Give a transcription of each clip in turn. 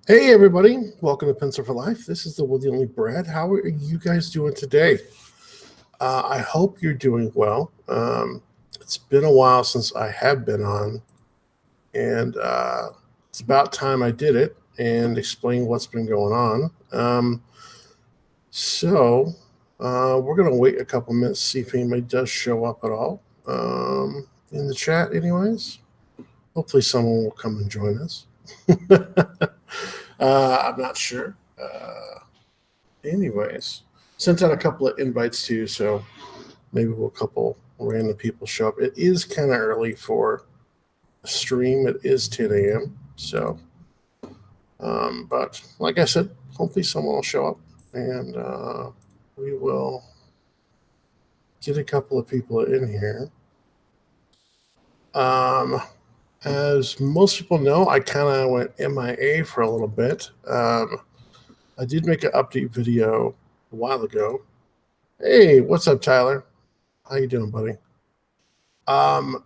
Hey everybody, welcome to Pencil for Life. This is the one, the only Brad. How are you guys doing today? I hope you're doing well. It's been a while since I have been on, and it's about time I did it and explain what's been going on. So we're gonna wait a couple minutes, see if anybody does show up at all in the chat. Anyways, hopefully someone will come and join us. I'm not sure. Anyways, sent out a couple of invites too, so maybe we'll couple random people show up. It is kind of early for a stream. It is 10 a.m. So, but like I said, hopefully someone will show up and we will get a couple of people in here. As most people know, I kind of went MIA for a little bit. I did make an update video a while ago. Hey, what's up, Tyler? How you doing, buddy?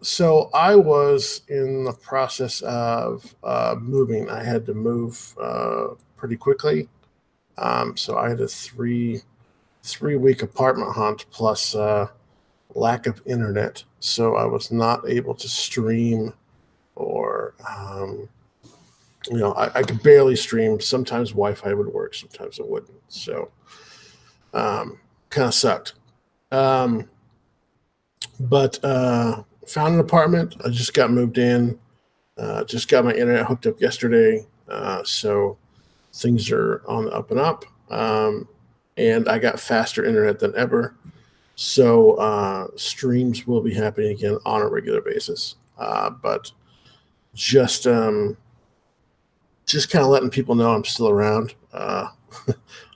So I was in the process of moving. I had to move pretty quickly. So I had a three week apartment hunt plus lack of internet. So I was not able to stream or I could barely stream. Sometimes Wi-Fi would work, sometimes it wouldn't. So kind of sucked. But found an apartment. I just got moved in. Just got my internet hooked up yesterday. So things are on the up and up. And I got faster internet than ever. So streams will be happening again on a regular basis. But just kind of letting people know I'm still around.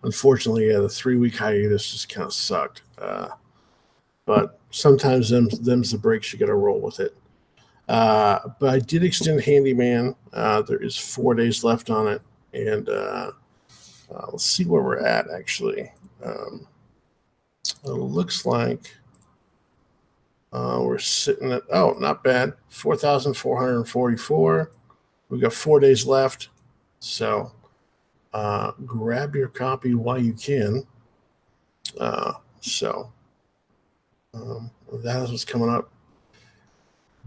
Unfortunately, the 3-week hiatus just kind of sucked. But sometimes them's the breaks. You got to roll with it. But I did extend Handyman. There is 4 days left on it, and let's see where we're at. Actually, it looks like we're sitting at not bad, 4,444. We got 4 days left, so grab your copy while you can. That is what's coming up.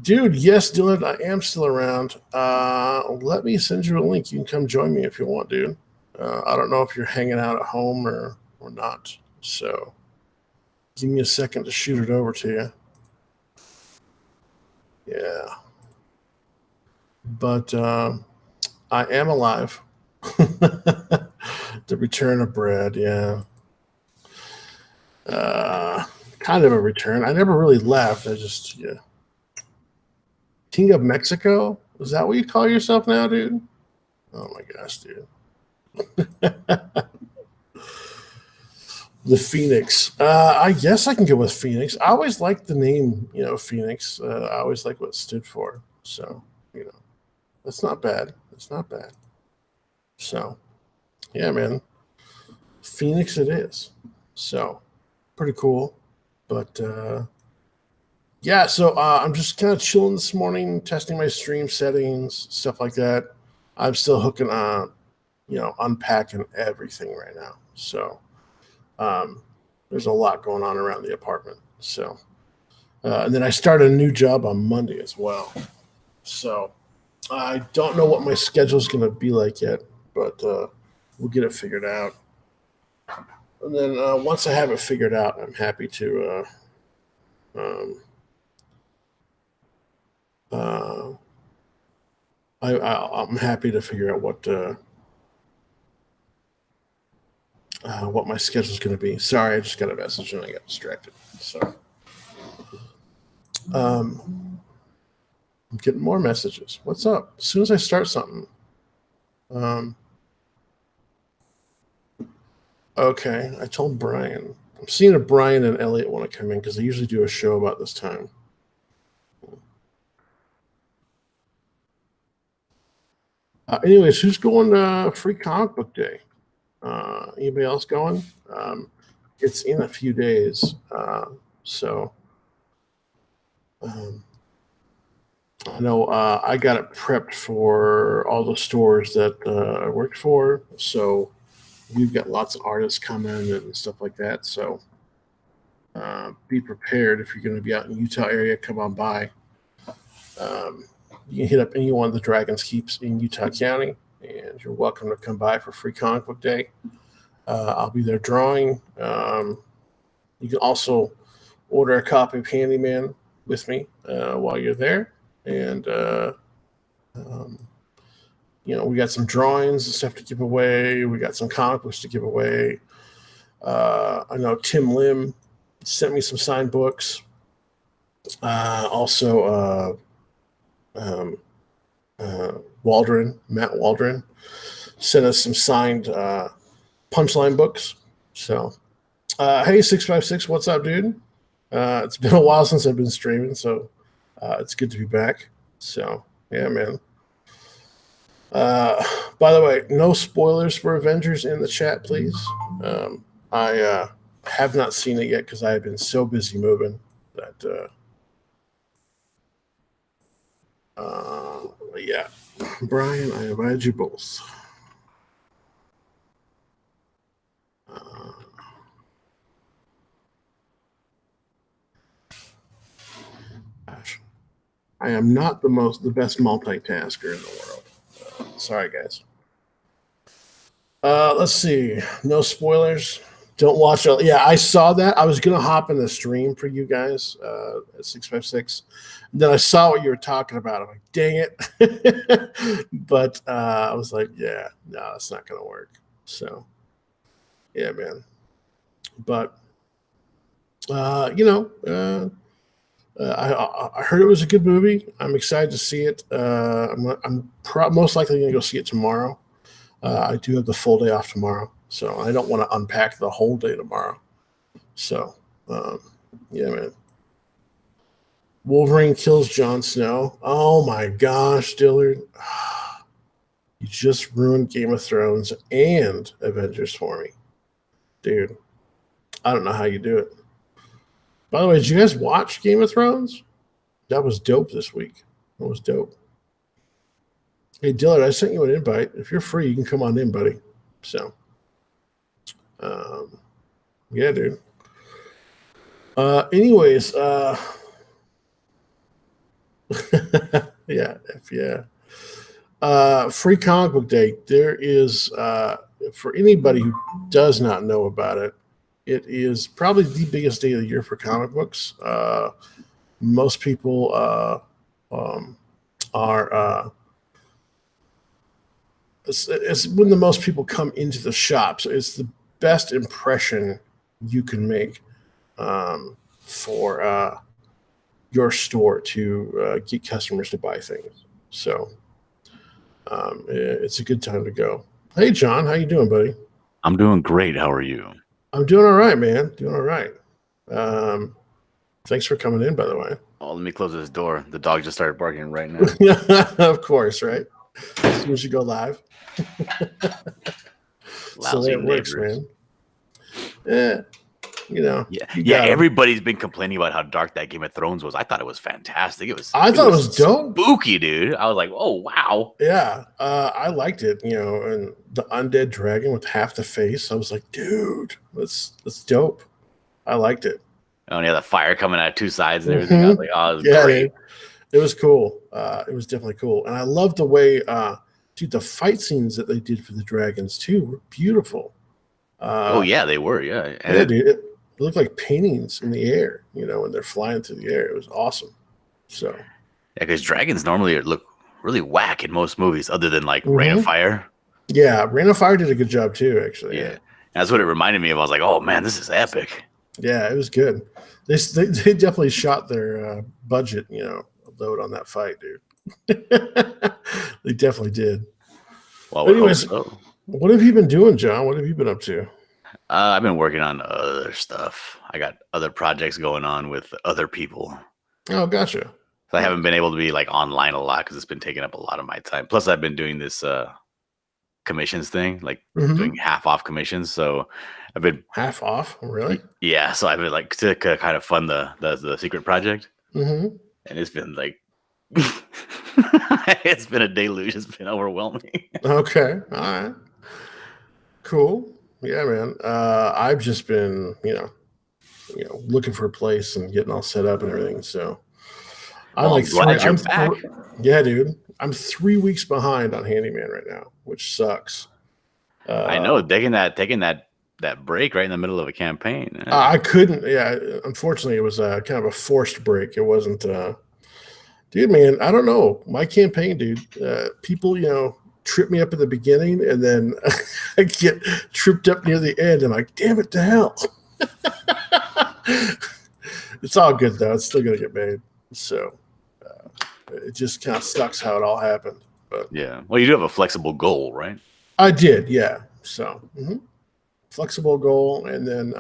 Dude, yes, Dylan, I am still around. Let me send you a link. You can come join me if you want, dude. I don't know if you're hanging out at home or not. So give me a second to shoot it over to you. Yeah. But I am alive. The return of Brad, yeah. Kind of a return. I never really left. I just, yeah. King of Mexico? Is that what you call yourself now, dude? Oh my gosh, dude. The Phoenix. I guess I can go with Phoenix. I always liked the name, Phoenix. I always liked what it stood for. So, that's not bad. It's not bad. So, yeah, man. Phoenix it is. So, pretty cool. But, yeah, so I'm just kind of chilling this morning, testing my stream settings, stuff like that. I'm still hooking on, unpacking everything right now. So, there's a lot going on around the apartment. So, and then I started a new job on Monday as well. So, I don't know what my schedule is going to be like yet, but we'll get it figured out. And then once I have it figured out, I'm happy to. I'm happy to figure out what my schedule is going to be. Sorry, I just got a message and I got distracted. So, I'm getting more messages. What's up? As soon as I start something. Okay, I told Brian. I'm seeing if Brian and Elliot want to come in because they usually do a show about this time. Anyways, who's going to Free Comic Book Day? Anybody else going? It's in a few days, so I know I got it prepped for all the stores that I worked for. So we've got lots of artists coming and stuff like that. So be prepared if you're going to be out in the Utah area. Come on by. Um, you can hit up any one of the Dragons Keeps in Utah County, and you're welcome to come by for free comic book day. I'll be there drawing. You can also order a copy of Handyman with me while you're there, and um, we got some drawings and stuff to give away. We got some comic books to give away. I know Tim Lim sent me some signed books. Also, Matt Waldron, sent us some signed Punchline books. So, hey, 656, what's up, dude? It's been a while since I've been streaming, so it's good to be back. So, yeah, man. By the way, no spoilers for Avengers in the chat, please. I have not seen it yet because I have been so busy moving that. Yeah, Brian, I invited you both. Gosh, I am not the best multitasker in the world. Sorry, guys. Let's see. No spoilers. Don't watch it. Yeah, I saw that. I was gonna hop in the stream for you guys at 656. Then I saw what you were talking about. I'm like, dang it. But I was like, yeah, no, it's not gonna work. So yeah, man. But I heard it was a good movie. I'm excited to see it. I'm most likely going to go see it tomorrow. I do have the full day off tomorrow, so I don't want to unpack the whole day tomorrow. So, yeah, man. Wolverine kills Jon Snow. Oh my gosh, Dillard. You just ruined Game of Thrones and Avengers for me. Dude, I don't know how you do it. By the way, did you guys watch Game of Thrones? That was dope this week. That was dope. Hey, Dillard, I sent you an invite. If you're free, you can come on in, buddy. So, yeah, dude. Anyways, yeah. Free comic book day. There is, for anybody who does not know about it, it is probably the biggest day of the year for comic books. Most people are. It's when the most people come into the shop. So it's the best impression you can make for your store to get customers to buy things. So it's a good time to go. Hey, John, how you doing, buddy? I'm doing great. How are you? I'm doing all right, man. Doing all right. Thanks for coming in, by the way. Oh, let me close this door. The dog just started barking right now. Of course, right? As soon as you go live. So that works, man. Yeah. Yeah. Everybody's been complaining about how dark that Game of Thrones was. I thought it was fantastic. I thought it was dope, spooky, dude. I was like, oh wow. Yeah, I liked it. And the undead dragon with half the face. I was like, dude, that's dope. I liked it. Oh, and yeah, the fire coming out of two sides and everything. I was like, oh, it was great. Dude, it was cool. It was definitely cool, and I love the way, dude, the fight scenes that they did for the dragons too were beautiful. Oh yeah, they were. Yeah, and dude, it looked like paintings in the air. When they're flying through the air, it was awesome. So yeah, because dragons normally look really whack in most movies, other than like Rain of Fire. Yeah, Rain of Fire did a good job too. Actually, yeah. That's what it reminded me of. I was like, oh man, this is epic. Yeah, it was good. They definitely shot their budget, load on that fight, dude. They definitely did. Well, anyways, what have you been doing, John? What have you been up to? I've been working on other stuff. I got other projects going on with other people. Oh, gotcha. So I haven't been able to be like online a lot because it's been taking up a lot of my time. Plus, I've been doing this commissions thing, like doing half off commissions. So I've been half off, really? Yeah. So I've been like to kind of fund the secret project, and it's been like It's been a deluge. It's been overwhelming. Okay, all right, cool. Yeah, man. I've just been, looking for a place and getting all set up and everything. So I'm Well, like I'm glad you're I'm back. yeah, dude. I'm 3 weeks behind on Handyman right now, which sucks. I know taking that break right in the middle of a campaign. I couldn't. Yeah, unfortunately, it was kind of a forced break. It wasn't. Dude, man, I don't know. My campaign, dude. People, trip me up at the beginning, and then I get tripped up near the end. And I'm like, damn it to hell. It's all good though. It's still gonna get made. So it just kind of sucks how it all happened. But Yeah. Well, you do have a flexible goal, right? I did, yeah. So flexible goal, and then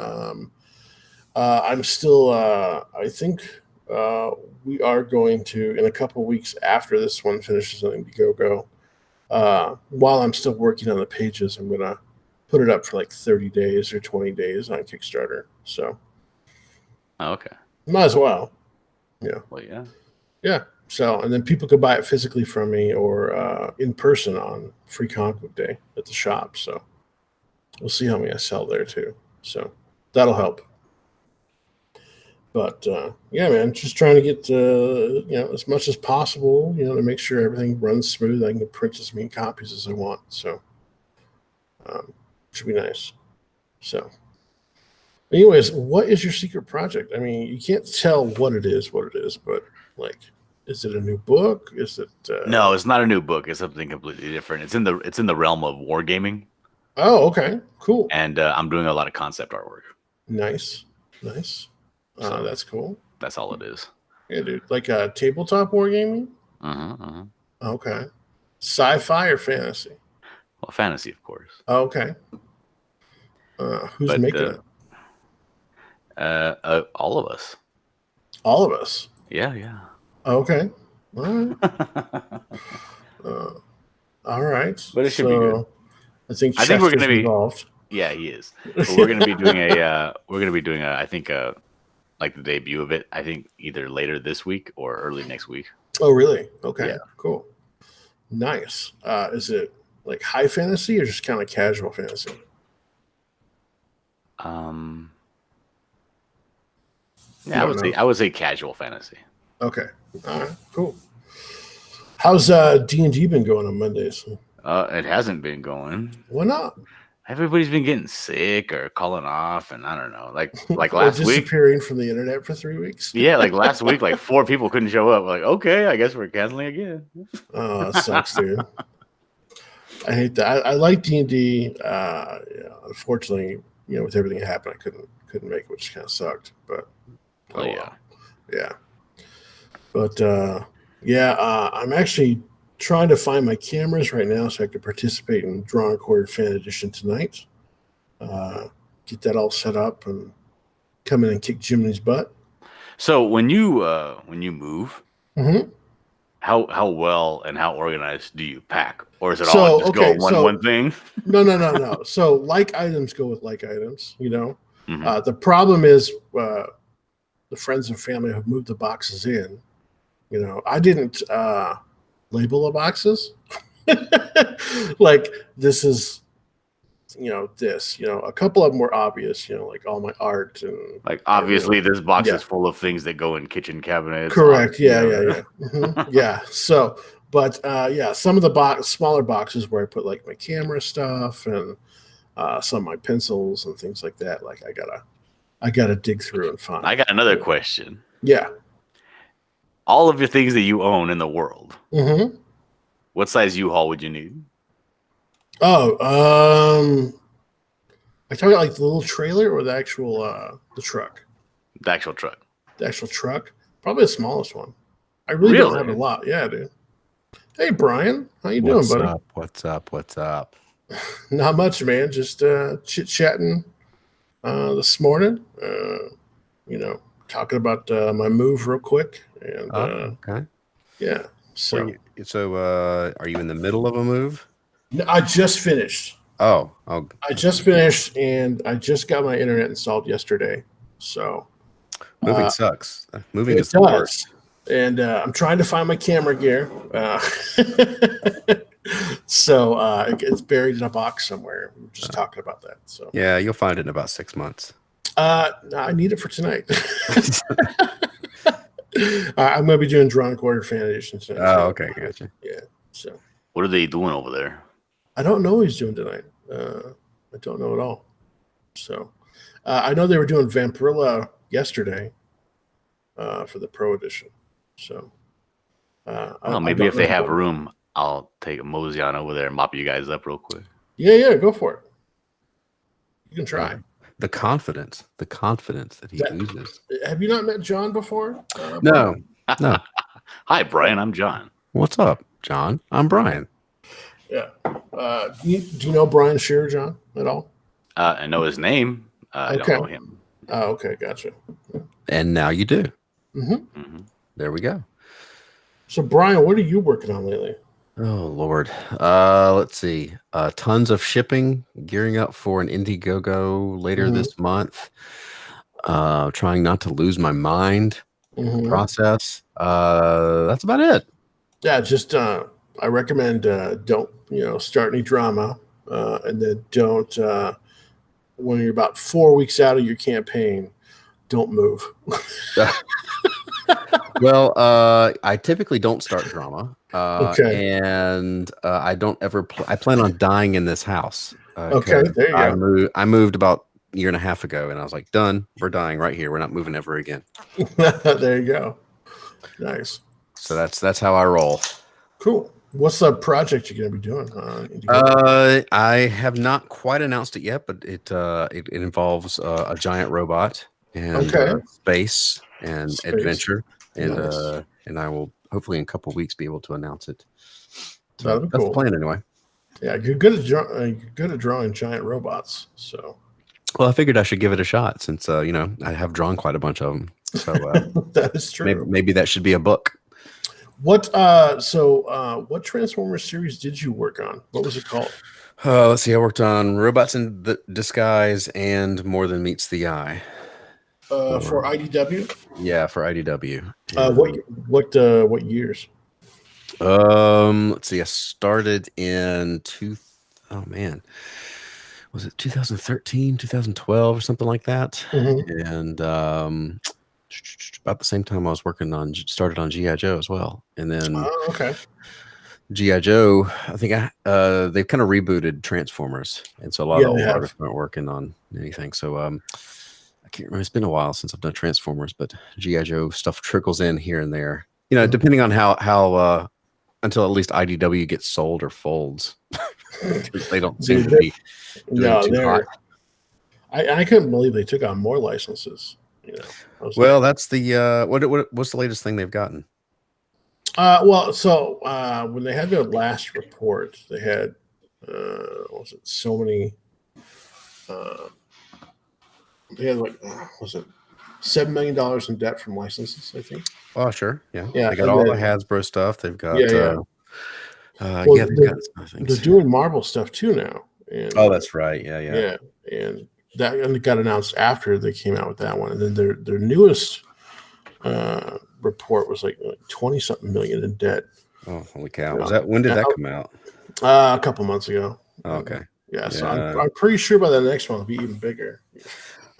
I'm still. I think we are going to in a couple weeks after this one finishes on Indiegogo. While I'm still working on the pages, I'm gonna put it up for like 30 days or 20 days on Kickstarter. So Okay. might as well. Yeah. Well, yeah. Yeah. So, and then people could buy it physically from me or in person on Free Comic Book Day at the shop. So we'll see how many I sell there too. So that'll help. But yeah, man, just trying to get as much as possible, to make sure everything runs smooth. I can print as many copies as I want. So should be nice. So, anyways, what is your secret project? I mean, you can't tell what it is, but like, is it a new book? Is it? No, it's not a new book. It's something completely different. It's in the realm of wargaming. Oh, okay, cool. And I'm doing a lot of concept artwork. Nice. So that's cool. That's all it is. Yeah, dude. Like a tabletop wargaming? Okay. Sci-fi or fantasy? Well, fantasy, of course. Okay. Who's making it? All of us. All of us? Yeah. Okay. All right. All right. But it should be good. I think we're going to be involved. Yeah, he is. But we're going to be doing I think like the debut of it. I think either later this week or early next week. Oh, really? Okay. Yeah. Cool. Nice. Is it like high fantasy or just kind of casual fantasy? Yeah, I would say casual fantasy. Okay. All right. Cool. How's D&D been going on Mondays? It hasn't been going. Why not? Everybody's been getting sick or calling off, and I don't know. Like last week, disappearing from the internet for 3 weeks. Yeah, like last week, like 4 people couldn't show up. Like, okay, I guess we're canceling again. Oh, it sucks, dude. I hate that. I like D&D. Unfortunately, with everything that happened, I couldn't make it, which kind of sucked. But yeah. But I'm actually trying to find my cameras right now so I could participate in Draw and Quartered Fan Edition tonight. Get that all set up and come in and kick Jiminy's butt. So when you move, how well and how organized do you pack, or is it all just go one thing? No. So like items go with like items. The problem is the friends and family have moved the boxes in. I didn't label the boxes. Like this is, this, a couple of them were obvious, like all my art and like obviously this box is full of things that go in kitchen cabinets. Correct. Yeah. Yeah. So, but some of the smaller boxes where I put like my camera stuff and some of my pencils and things like that. Like I gotta dig through and find. I got another question. Yeah. All of your things that you own in the world. What size U-Haul would you need? Oh, I talking about like the little trailer or the actual the truck? The actual truck. The actual truck? Probably the smallest one. I really don't have a lot. Yeah, dude. Hey, Brian. How you doing, buddy? What's up? Not much, man. Just chit-chatting this morning. Talking about my move real quick. And okay. Yeah. So are you in the middle of a move? No, I just finished. Oh. I just finished, and I just got my internet installed yesterday. So moving sucks. Moving is the worst. and I'm trying to find my camera gear. So it's buried in a box somewhere. We were just talking about that. So Yeah, you'll find it in about 6 months. I need it for tonight. I'm going to be doing Drawn Quarter Fan Edition tonight. Oh, okay, gotcha. Yeah. So What are they doing over there? I don't know what he's doing tonight. I don't know at all. So I know they were doing Vampirilla yesterday for the Pro Edition. So Well, maybe if they have room, I'll take a mosey on over there and mop you guys up real quick. Yeah, go for it. You can try. The confidence that he oozes. Have you not met John before? No. Hi, Brian. I'm John. What's up, John? I'm Brian. Yeah. Do you know Brian Shearer, John, at all? I know his name. I don't know him. Oh, okay, gotcha. And now you do. Mm-hmm. There we go. So, Brian, what are you working on lately? Oh, Lord. Let's see. Tons of shipping, gearing up for an Indiegogo later this month. Trying not to lose my mind process. That's about it. Yeah, just I recommend don't start any drama, and then don't when you're about 4 weeks out of your campaign, don't move. Well, I typically don't start drama. And I don't ever. I plan on dying in this house. Okay, there you go. I moved about a year and a half ago, and I was like, done. We're dying right here. We're not moving ever again. There you go. Nice. So that's how I roll. Cool. What's the project you're going to be doing? I have not quite announced it yet, but it involves a giant robot and space and adventure, and nice. And I will hopefully in a couple of weeks be able to announce it. So that'd be that's cool. the plan anyway. Yeah, you're good at drawing giant robots. So, well, I figured I should give it a shot since I have drawn quite a bunch of them. So that is true. Maybe that should be a book. What what Transformers series did you work on? What was it called? Let's see. I worked on Robots in Disguise and More Than Meets the Eye. For IDW? Yeah, for IDW. What years? Let's see. I started in was it 2013, 2012 or something like that? And about the same time I was started on G.I. Joe as well. And then G.I. Joe, I think they've kind of rebooted Transformers. And so a lot of the old artists aren't working on anything. So I can't remember. It's been a while since I've done Transformers, but G.I. Joe stuff trickles in here and there. Depending on how until at least IDW gets sold or folds. They don't seem to be doing too hot. I couldn't believe they took on more licenses. Well, that's the what's the latest thing they've gotten? When they had their last report, they had so many. They had $7 million in debt from licenses, I think. Oh, sure, yeah. They got all the Hasbro stuff. They've got they're doing Marvel stuff too now. And, that's right. Yeah. And that got announced after they came out with that one. And then their newest report was like 20-something million in debt. Oh, holy cow! When did that come out? A couple months ago. Oh, okay. Yeah, so I'm pretty sure by the next one it'll be even bigger.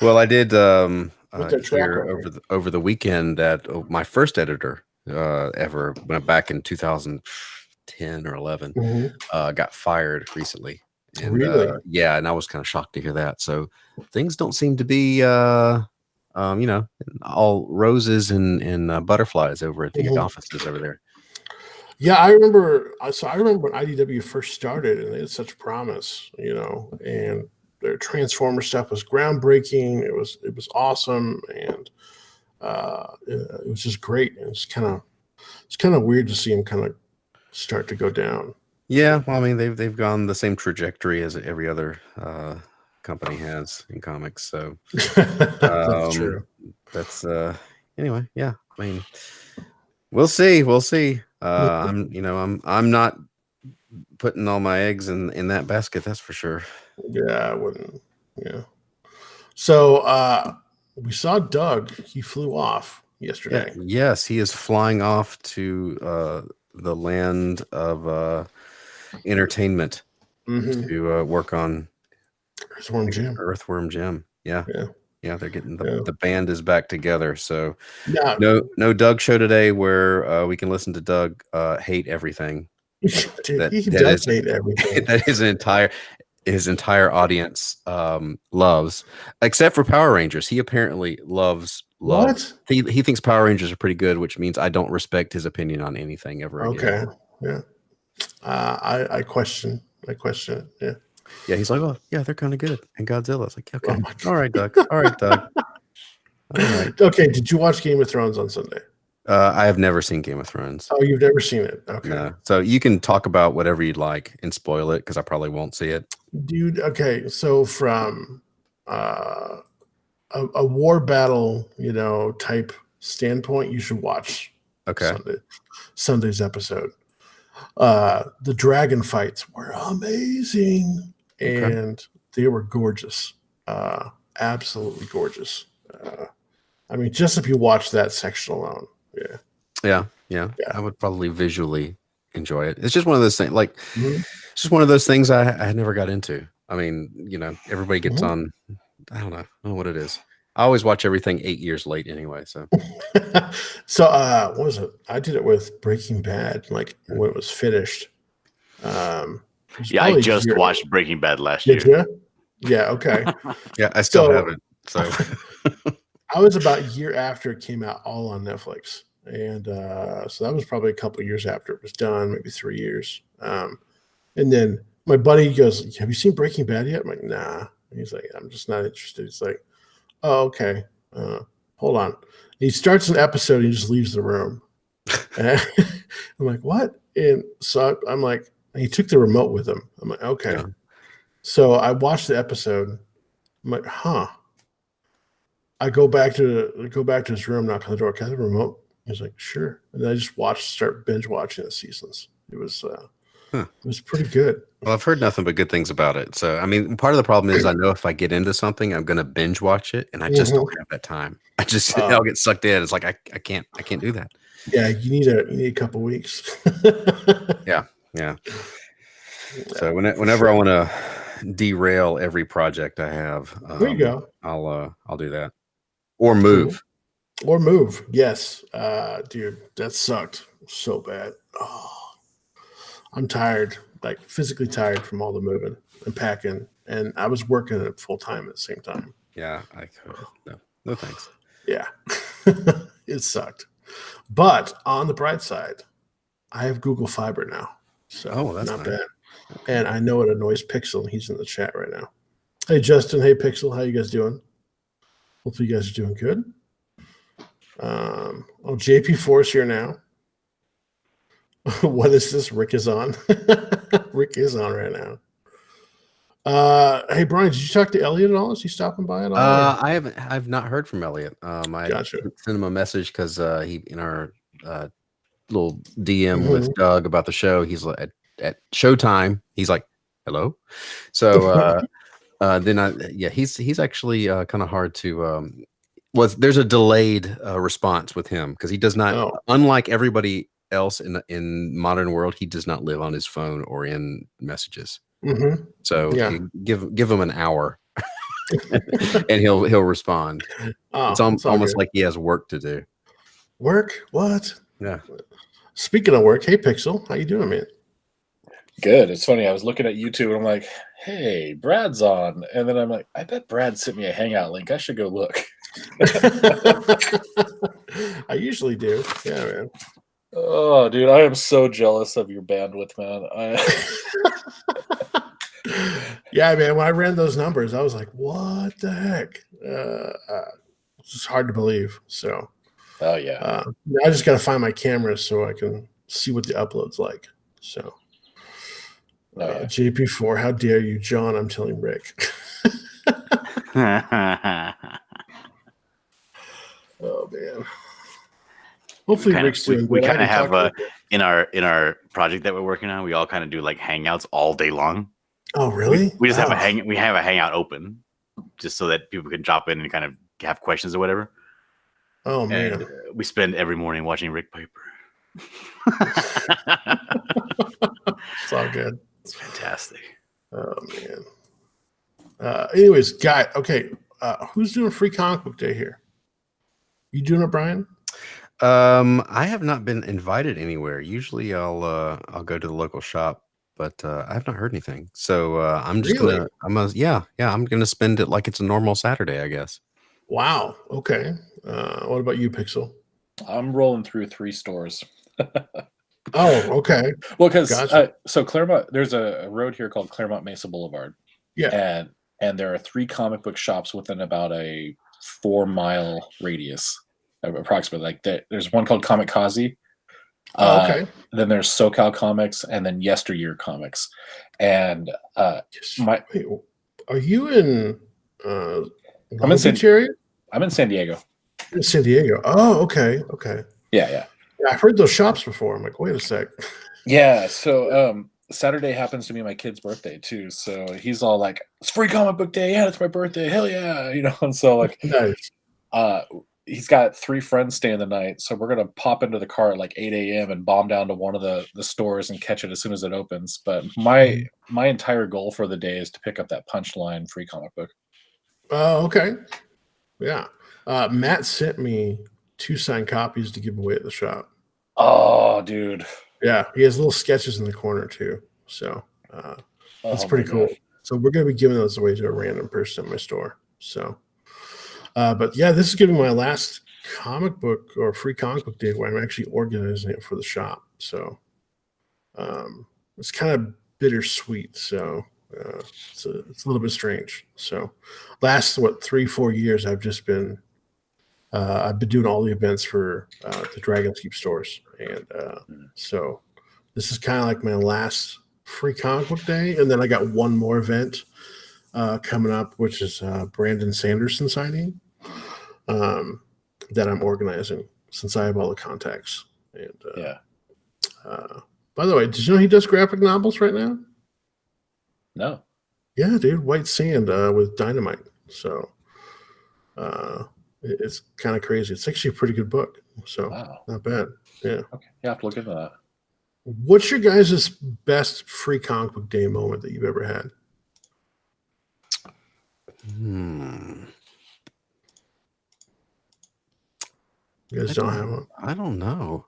Well, I did hear over the weekend that my first editor ever went back in 2010 or 11 got fired recently. And, really? And I was kind of shocked to hear that. So things don't seem to be all roses and butterflies over at the offices over there. Yeah, I remember. So I remember when IDW first started, and they had such promise, and their Transformer stuff was groundbreaking. It was awesome, and it was just great. And it's kind of weird to see them kind of start to go down. Yeah, well, I mean, they've gone the same trajectory as every other company has in comics. So that's true. That's anyway. Yeah, I mean, we'll see. I'm not putting all my eggs in that basket. That's for sure. Yeah, I wouldn't. Yeah. So we saw Doug. He flew off. yesterday. Yeah, yes, he is flying off to the land of entertainment to work on Earthworm Jim. Yeah. They're getting the band is back together. So no Doug show today where we can listen to Doug hate everything. Dude, he does hate everything. That his entire audience loves, except for Power Rangers. He apparently loves. What? He thinks Power Rangers are pretty good, which means I don't respect his opinion on anything ever again. Okay. Yeah. I question it. Yeah. Yeah, he's like, oh yeah, they're kind of good. And Godzilla's like, okay, all right, Doug. All right, Doug. All right. Okay. Did you watch Game of Thrones on Sunday? I have never seen Game of Thrones. Oh, you've never seen it? Okay. No. So you can talk about whatever you'd like and spoil it because I probably won't see it. Dude, okay. So from a war battle, type standpoint, you should watch Sunday's episode. The dragon fights were amazing, and they were gorgeous. Absolutely gorgeous. I mean, just if you watch that section alone. Yeah. I would probably visually enjoy it. It's just one of those things. Like, it's just one of those things I never got into. I mean, everybody gets on. I don't know what it is. I always watch everything 8 years late anyway. So, what was it? I did it with Breaking Bad, like when it was finished. I just watched Breaking Bad last year. Did you? Yeah. Okay. Yeah, I still haven't. So, I was about a year after it came out, all on Netflix. And so that was probably a couple of years after it was done, maybe 3 years. And then my buddy goes, "Have you seen Breaking Bad yet?" I'm like, "Nah." And he's like, "I'm just not interested." He's like, "Oh, okay. Hold on." And he starts an episode and he just leaves the room. And I'm like, "What?" And so I'm like, and he took the remote with him. I'm like, "Okay." Yeah. So I watched the episode. I'm like, "Huh." I go back to his room, knock on the door. "Can I have the remote?" He's like, "Sure." And then I just start binge watching the seasons. It was pretty good. Well, I've heard nothing but good things about it. So, I mean, part of the problem is I know if I get into something, I'm going to binge watch it, and I just don't have that time. I'll get sucked in. It's like I can't do that. Yeah, you need a couple weeks. Yeah. So whenever I want to derail every project I have, there you go. I'll do that, or move. Or move. Yes. Dude, that sucked so bad. Oh, I'm tired, like physically tired from all the moving and packing. And I was working it full time at the same time. Yeah. No thanks. Yeah. It sucked. But on the bright side, I have Google Fiber now. So that's not nice. bad. And I know it annoys Pixel, and he's in the chat right now. Hey, Justin. Hey, Pixel. How you guys doing? Hopefully you guys are doing good. JP4's here now. What is this? Rick is on. Rick is on right now. Hey Brian, did you talk to Elliot at all? Is he stopping by at all? I've not heard from Elliot. I Gotcha. sent him a message because he in our little DM with Doug about the show. He's like at showtime. He's like, "Hello." So then he's actually kind of hard to. There's a delayed response with him because he does not, unlike everybody else in modern world, he does not live on his phone or in messages. So give him an hour, and he'll respond. It's almost like he has work to do. Work? What? Yeah. Speaking of work, hey Pixel, how you doing, man? Good. It's funny. I was looking at YouTube and I'm like, "Hey, Brad's on," and then I'm like, "I bet Brad sent me a Hangout link. I should go look." I usually do. Yeah, man. Oh, dude, I am so jealous of your bandwidth, man. Yeah, man. When I ran those numbers, I was like, "What the heck?" It's just hard to believe. So, I just got to find my camera so I can see what the upload's like. So, JP4, how dare you, John? I'm telling Rick. Oh man. Hopefully Rick's doing good. We kind of have in our project that we're working on, we all kind of do like hangouts all day long. Oh really? We just have a hangout open just so that people can drop in and kind of have questions or whatever. Oh and man, we spend every morning watching Rick Piper. it's all good. It's fantastic. Oh man. Anyways, guy. Okay, who's doing free comic book day here? You doing it, Brian? I have not been invited anywhere. Usually I'll go to the local shop, but I have not heard anything. So I'm just Really? I'm gonna spend it like it's a normal Saturday, I guess. Wow. Okay. What about you, Pixel? I'm rolling through 3 stores. Oh, okay. Well, because Gotcha. so Claremont, there's a road here called Claremont Mesa Boulevard, Yeah. and there are 3 comic book shops within about a 4-mile radius, approximately. Like there's one called Comic Kazi. Oh, okay. Then there's SoCal Comics, and then Yesteryear Comics. And Wait, are you in I'm in Beach area? I'm in San Diego. In San Diego. Oh, okay. Okay. Yeah. I've heard those shops before. I'm like, wait a sec. Yeah. So Saturday happens to be my kid's birthday too. So he's all like, "It's free comic book day. Yeah, it's my birthday. Hell yeah!" And so like, Nice. he's got 3 friends staying the night. So we're gonna pop into the car at like 8 a.m. and bomb down to one of the stores and catch it as soon as it opens. But my entire goal for the day is to pick up that Punchline free comic book. Oh, okay. Yeah. Matt sent me 2 signed copies to give away at the shop. Oh, dude. Yeah, he has little sketches in the corner too. So that's pretty cool. Gosh. So we're going to be giving those away to a random person in my store. So, but yeah, this is going to be my last comic book or free comic book day where I'm actually organizing it for the shop. So it's kind of bittersweet. So it's a little bit strange. So last 3-4 years, I've been doing all the events for the Dragon's Keep stores, and so this is kind of like my last free comic book day, and then I got one more event coming up, which is Brandon Sanderson signing that I'm organizing since I have all the contacts. And by the way, did you know he does graphic novels right now? No. Yeah, dude, White Sand with Dynamite. So it's kind of crazy. It's actually a pretty good book. So not bad. Yeah. Okay. You have to look into that. What's your guys' best free comic book day moment that you've ever had? You guys don't have one? I don't know.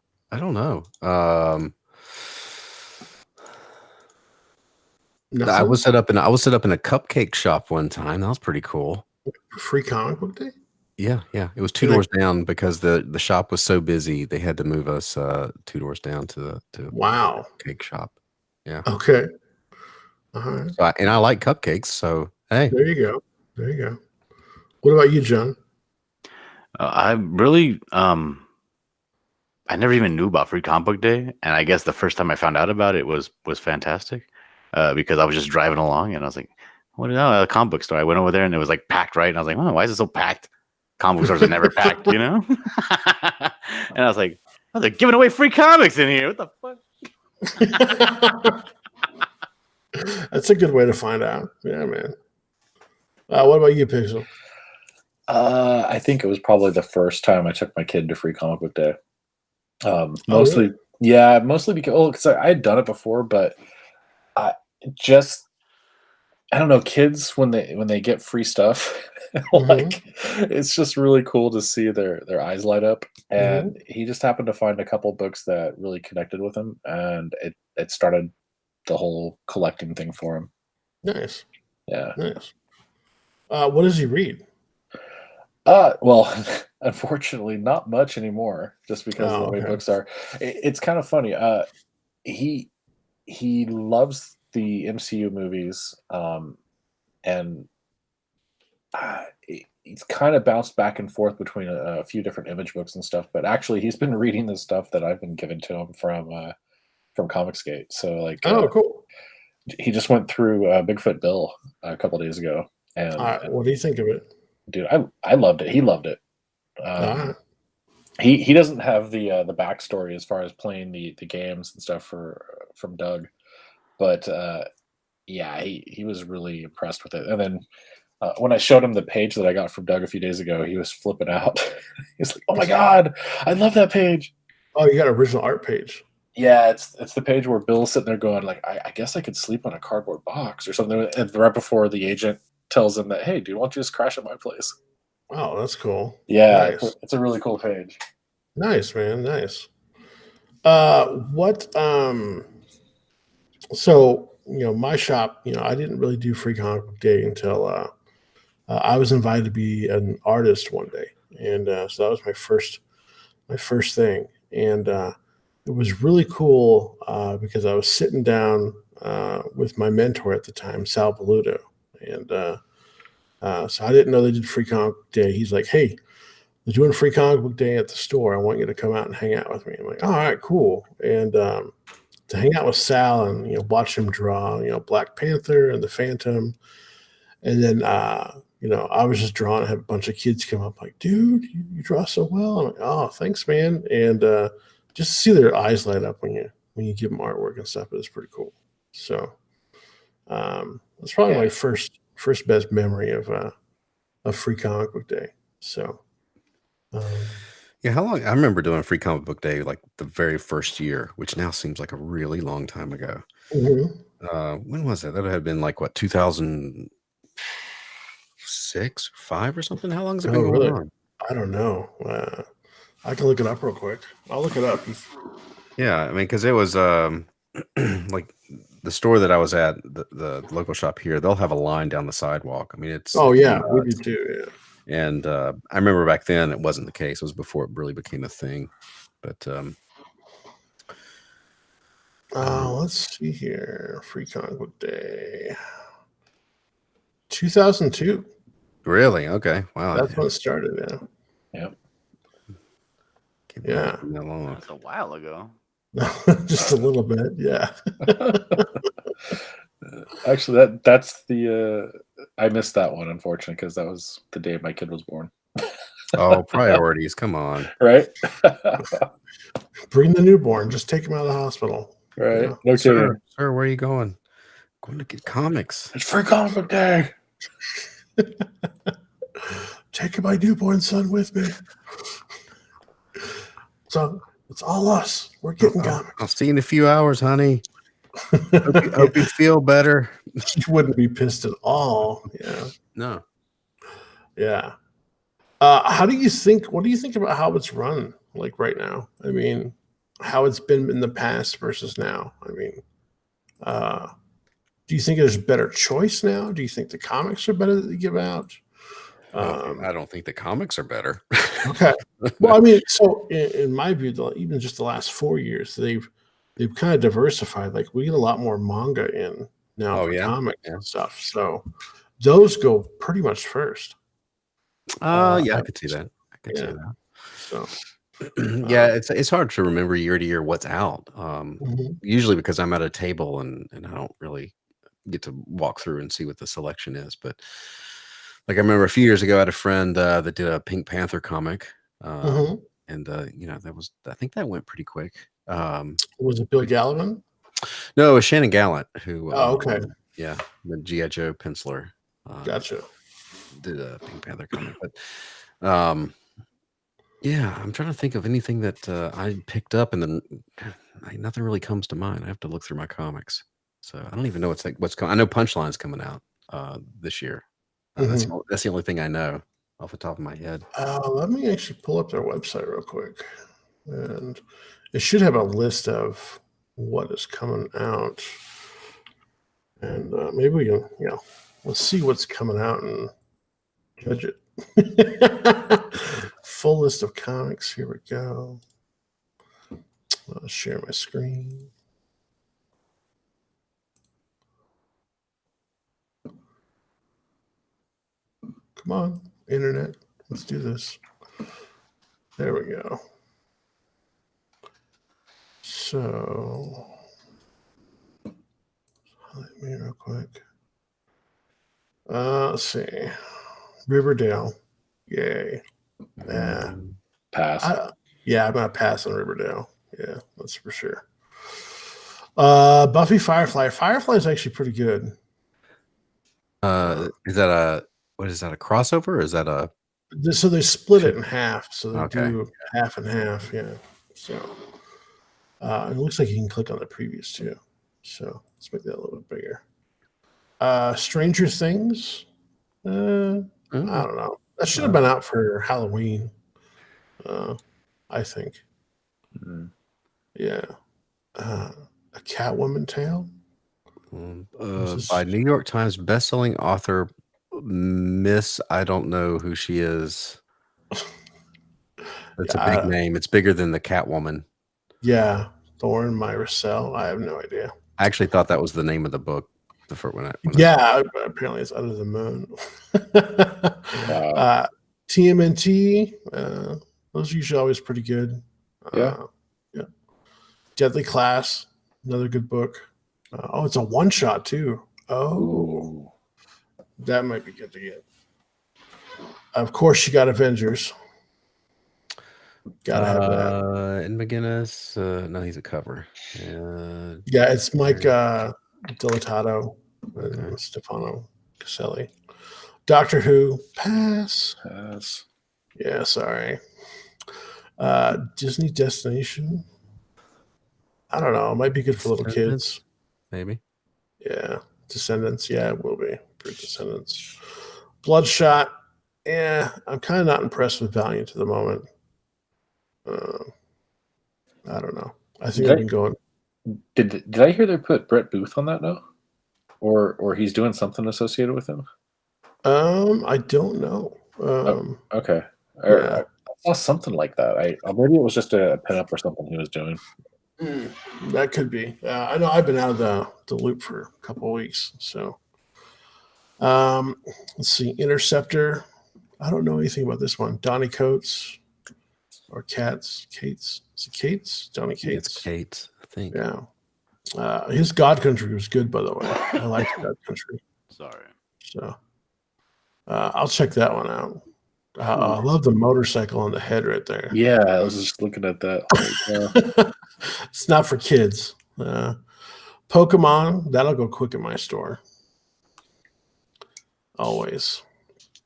I was set up in a cupcake shop one time. That was pretty cool. Free comic book day? Yeah. It was 2 doors down because the shop was so busy. They had to move us 2 doors down to the cake shop. Yeah. Okay. All right. So I like cupcakes. So hey, there you go. What about you, John? I really I never even knew about Free Comic Book Day, and I guess the first time I found out about it was fantastic because I was just driving along and I was like, "What is that? A comic book store?" I went over there and it was like packed, right? And I was like, "Oh, why is it so packed? Comic book stores are never packed, you know?" And I was like, "They're giving away free comics in here. What the fuck?" That's a good way to find out. Yeah, man. What about you, Pixel? I think it was probably the first time I took my kid to Free Comic Book Day. Mostly because I had done it before, but I don't know, kids when they get free stuff, like it's just really cool to see their eyes light up. And he just happened to find a couple books that really connected with him, and it started the whole collecting thing for him. Nice. Yeah. Nice. What does he read? Well, unfortunately, not much anymore, just because of the way books are. It's kind of funny. He loves the MCU movies, and he's kind of bounced back and forth between a few different Image books and stuff. But actually, he's been reading the stuff that I've been given to him from Comicsgate. So like, cool. He just went through Bigfoot Bill a couple days ago, and what do you think of it? Dude, I loved it. He loved it. He doesn't have the backstory as far as playing the games and stuff from Doug, but yeah, he was really impressed with it. And then When I showed him the page that I got from Doug a few days ago, he was flipping out. He's like, "Oh my god, I love that page." Oh, you got an original art page. Yeah, it's the page where Bill's sitting there going like, I guess I could sleep on a cardboard box or something. And right before the agent tells him that, "Hey, dude, why don't you just crash at my place?" Oh, that's cool. Yeah, Nice. it's a really cool page. Nice, man. Nice. What so my shop, I didn't really do Free Comic Book Day until I was invited to be an artist one day, and so that was my first thing, and it was really cool because I was sitting down with my mentor at the time, Sal Belluto, and so I didn't know they did Free Comic Book Day. He's like, "Hey, they're doing Free Comic Book Day at the store. I want you to come out and hang out with me." I'm like, "All right, cool," and to hang out with Sal and watch him draw, Black Panther and the Phantom, and then I was just drawing. I had a bunch of kids come up like, "Dude, you draw so well." I'm like, "Oh, thanks, man." And just to see their eyes light up when you give them artwork and stuff, it was pretty cool. So that's probably my first best memory of Free Comic Book Day. So yeah, how long? I remember doing Free Comic Book Day like the very first year, which now seems like a really long time ago. When was that? That would have been like what, 2006, 5 or something? How long has it been going on? I don't know. I can look it up real quick. I'll look it up. Yeah, I mean, because it was like the store that I was at, the local shop here, they'll have a line down the sidewalk. I mean, it's we do too. Yeah. And I remember back then it wasn't the case. It was before it really became a thing. But let's see here. Free Comic Book Day, 2002. Really? Okay. Wow. That's when it started. Yeah. Yeah. That long. That's a while ago. Just a little bit. Yeah. Actually, that's the I missed that one, unfortunately, because that was the day my kid was born. Oh, priorities. Come on. Right? Bring the newborn. Just take him out of the hospital. Right. No kidding. Sir, where are you going? Going to get comics. It's Free Comic Book Day. Taking my newborn son with me. So it's all us. We're getting comics. I'll see you in a few hours, honey. Hope you feel better. You wouldn't be pissed at all. Yeah. No. Yeah. What do you think about how it's run like right now? I mean, how it's been in the past versus now. I mean, do you think there's a better choice now? Do you think the comics are better that they give out? I don't think the comics are better. Okay. Well, I mean, so in my view, even just the last 4 years, they've kind of diversified. Like we get a lot more manga in now for comics and stuff. So those go pretty much first. I could see that. See that. So yeah, it's hard to remember year to year what's out. Usually because I'm at a table and I don't really get to walk through and see what the selection is. But like I remember a few years ago, I had a friend that did a Pink Panther comic, and that was, I think that went pretty quick. Was it Bill Gallivan? No, it was Shannon Gallant who. Okay. Yeah, the G.I. Joe penciler. Gotcha. Did a Pink Panther comic, but yeah, I'm trying to think of anything that I picked up, and then nothing really comes to mind. I have to look through my comics, so I don't even know what's coming. I know Punchline's coming out this year. That's the only thing I know off the top of my head. Let me actually pull up their website real quick, and it should have a list of what is coming out, and maybe we can, let's see what's coming out and judge it. Full list of comics. Here we go. I'll share my screen. Come on, internet. Let's do this. There we go. So, let me real quick. Let's see. Riverdale. Yay. Pass. I'm gonna pass on Riverdale. Yeah, that's for sure. Buffy Firefly. Firefly is actually pretty good. Is that What is that? A crossover? Or is that a? So they split it in half. So they Okay. do half and half. Yeah. So it looks like you can click on the previews too. So let's make that a little bit bigger. Stranger Things. I don't know. That should have been out for Halloween. I think. Mm. Yeah. A Catwoman tale. By New York Times bestselling author Miss, I don't know who she is. It's a big name. It's bigger than the Catwoman. Yeah, Thorne Myricel. I have no idea. I actually thought that was the name of the book. Apparently it's Under the Moon. TMNT. Those are usually always pretty good. Yeah. Deadly Class. Another good book. It's a one shot too. Ooh. That might be good to get. Of course, you got Avengers. Gotta have that. And McGinnis. No, he's a cover. Yeah, it's Mike Dilatato and Stefano Caselli. Doctor Who. Pass. Yeah, sorry. Disney Destination. I don't know. It might be good for little kids. Maybe. Yeah. Descendants. Yeah, it will be for Descendants. Bloodshot. Yeah, I'm kind of not impressed with Valiant at the moment. I don't know. I think I've been going. Did I hear they put Brett Booth on that now, or he's doing something associated with him? I don't know. Okay. I saw something like that. Maybe it was just a pinup or something he was doing. That could be. I know I've been out of the loop for a couple of weeks. So, let's see. Interceptor. I don't know anything about this one. Donnie Coates or Cates. Is it Cates? Donnie Cates. It's Cates, I think. Yeah. His God Country was good, by the way. I like God Country. Sorry. So, I'll check that one out. I love the motorcycle on the head right there. Yeah, I was just looking at that. It's not for kids. Pokemon, that'll go quick in my store. Always.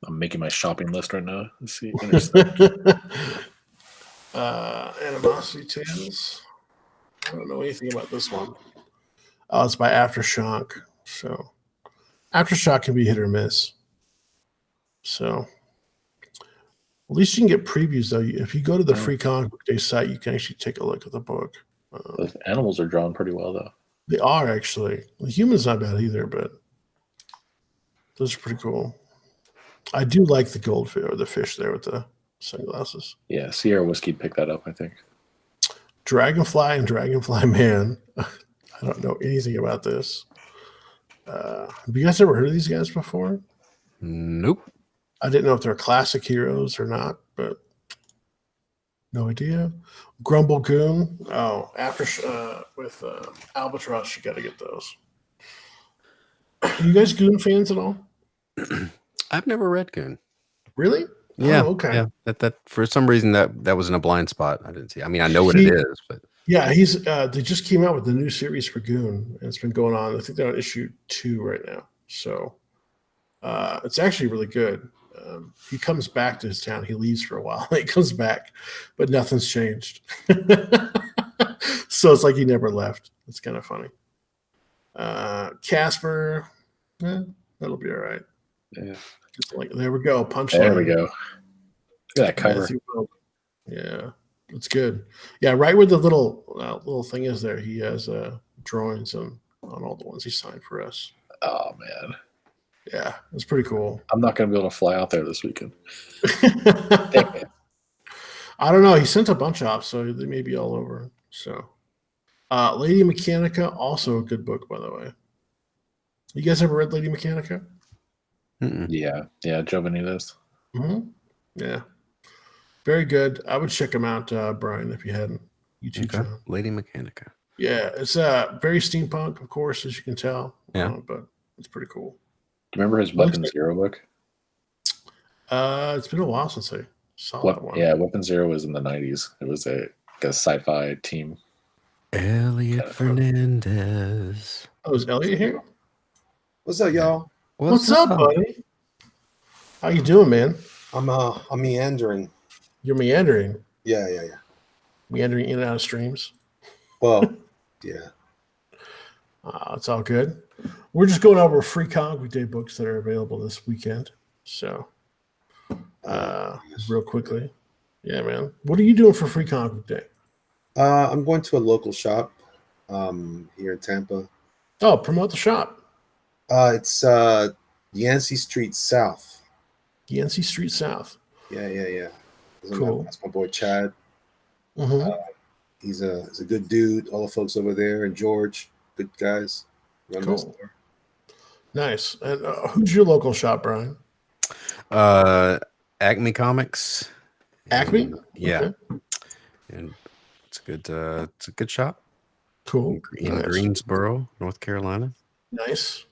I'm making my shopping list right now. Let's see. Animosity Tales. I don't know anything about this one. Oh, it's by Aftershock. So Aftershock can be hit or miss. So at least you can get previews, though. If you go to the Free Comic Book Day site, you can actually take a look at the book. Those animals are drawn pretty well, though. They are, actually. The human's not bad either, but those are pretty cool. I do like the goldfish or the fish there with the sunglasses. Yeah, Sierra Whiskey picked that up, I think. Dragonfly and Dragonfly Man. I don't know anything about this. Have you guys ever heard of these guys before? Nope. I didn't know if they're classic heroes or not, but no idea. Grumble Goon. Oh, with Albatross, you got to get those. Are you guys Goon fans at all? I've never read Goon. Really? Yeah. Oh, okay. Yeah. That for some reason that was in a blind spot. I didn't see. I mean, I know what it is, but yeah, he's. They just came out with the new series for Goon, and it's been going on. I think they're on issue 2 right now. So it's actually really good. He comes back to his town. He leaves for a while. He comes back, but nothing's changed. So it's like he never left. It's kind of funny. Casper, that'll be all right. Yeah. There we go. Punchline. There we go. Look at that cover. Yeah, it's good. Yeah, right where the little thing is there, he has drawings on all the ones he signed for us. Oh man. Yeah, it's pretty cool. I'm not going to be able to fly out there this weekend. I don't know. He sent a bunch off, so they may be all over. So, Lady Mechanica, also a good book, by the way. You guys ever read Lady Mechanica? Yeah, Joe Benitez. Mm-hmm. Yeah, very good. I would check him out, Brian, if you hadn't. YouTube channel. Lady Mechanica. Yeah, it's very steampunk, of course, as you can tell. Yeah, but it's pretty cool. Do you remember his Weapon Zero book? It's been a while since I saw that one. Yeah, Weapon Zero was in the 90s. It was a sci-fi team. Elliot Fernandez. Oh, is Elliot here? What's up, y'all? What's up, buddy? How you doing, man? I'm meandering. You're meandering. Yeah. Meandering in and out of streams. Well, yeah. It's all good. We're just going over free comic book day books that are available this weekend. So, real quickly. Yeah, man. What are you doing for free comic book day? I'm going to a local shop here in Tampa. Oh, promote the shop. It's Yancey Street South. Yancey Street South. Yeah. Cool. That's my boy Chad. Mm-hmm. He's a good dude. All the folks over there, and George, good guys. Run the store. Nice. And who's your local shop, Brian? Acme Comics. Acme? And, yeah. Okay. And it's a good shop. Cool. In Greensboro, North Carolina. Nice.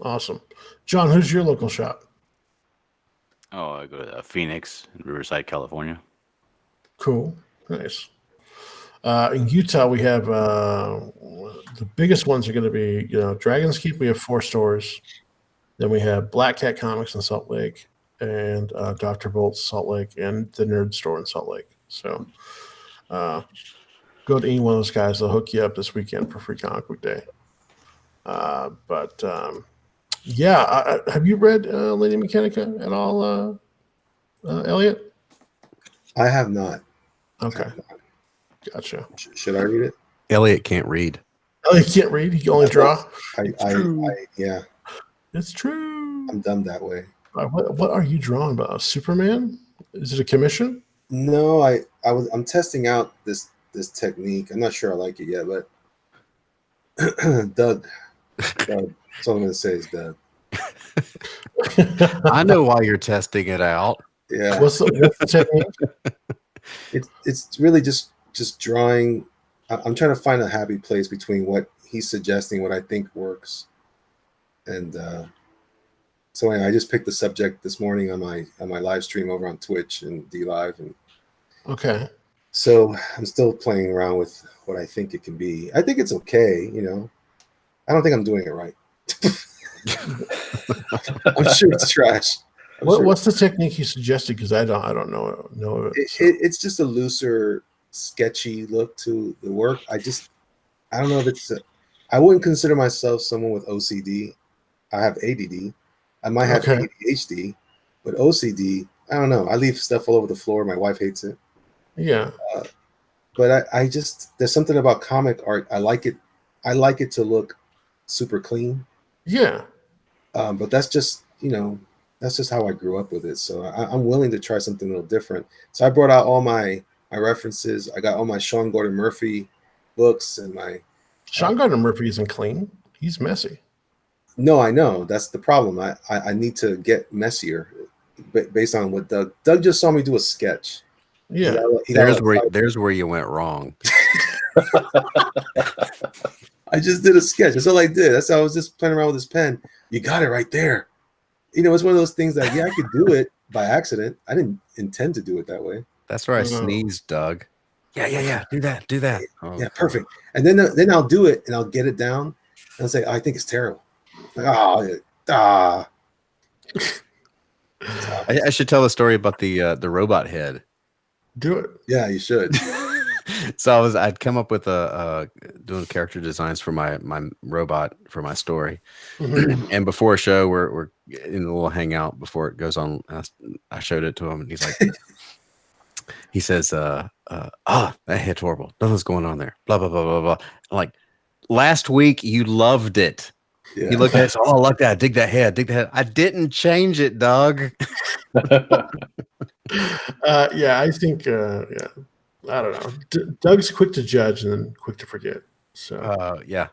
Awesome. John, who's your local shop? Oh, I go to Phoenix in Riverside, California. Cool. Nice. In Utah, we have the biggest ones are going to be, Dragon's Keep. We have 4 stores. Then we have Black Cat Comics in Salt Lake, and Dr. Bolt's Salt Lake, and the Nerd Store in Salt Lake. So go to any one of those guys. They'll hook you up this weekend for free comic book day. Yeah. Have you read Lady Mechanica at all, Elliot? I have not. Okay. Gotcha. Should I read it? Elliot can't read. Elliot can't read. He can only draw. Yeah. It's true. I'm dumb that way. What are you drawing about? Superman? Is it a commission? No, I'm testing out this technique. I'm not sure I like it yet, but Doug. That's all I'm gonna say is Doug. I know why you're testing it out. Yeah. What's the technique? It's really just drawing. I'm trying to find a happy place between what he's suggesting, what I think works, and so anyway, I just picked the subject this morning on my live stream over on Twitch and DLive, and Okay. so I'm still playing around with what I think it can be. I think it's okay, I don't think I'm doing it right. I'm sure it's trash. What's the technique you suggested? Because I don't know of it. It's just a looser, sketchy look to the work. I don't know if it's. I wouldn't consider myself someone with OCD. I have ADD. I might have ADHD, but OCD. I don't know. I leave stuff all over the floor. My wife hates it. Yeah. But I just there's something about comic art. I like it. I like it to look super clean. Yeah. But that's just that's just how I grew up with it. So I'm willing to try something a little different. So I brought out all my references. I got all my Sean Gordon Murphy books and my Sean Gordon Murphy isn't clean. He's messy. No, I know that's the problem. I need to get messier based on what Doug just saw me do a sketch. Yeah. There's where you went wrong. I just did a sketch. That's all I did. That's how I was just playing around with this pen. You got it right there. It's one of those things that I could do it by accident. I didn't intend to do it that way. That's where I sneezed, Doug. Yeah. Do that. Oh, yeah, perfect. And then I'll do it and I'll get it down and I'll say, I think it's terrible. Like, I should tell a story about the robot head. Do it. Yeah, you should. So I'd come up with doing character designs for my robot for my story. Mm-hmm. And before a show, we're in a little hangout before it goes on. I showed it to him, and he's like, he says, that head's horrible. Nothing's going on there. Blah blah blah blah blah. I'm like, last week you loved it. Yeah. He looked at it. Oh, I like that. Dig that head. I didn't change it, Doug. Yeah, I think. Yeah. I don't know. Doug's quick to judge and then quick to forget. So yeah.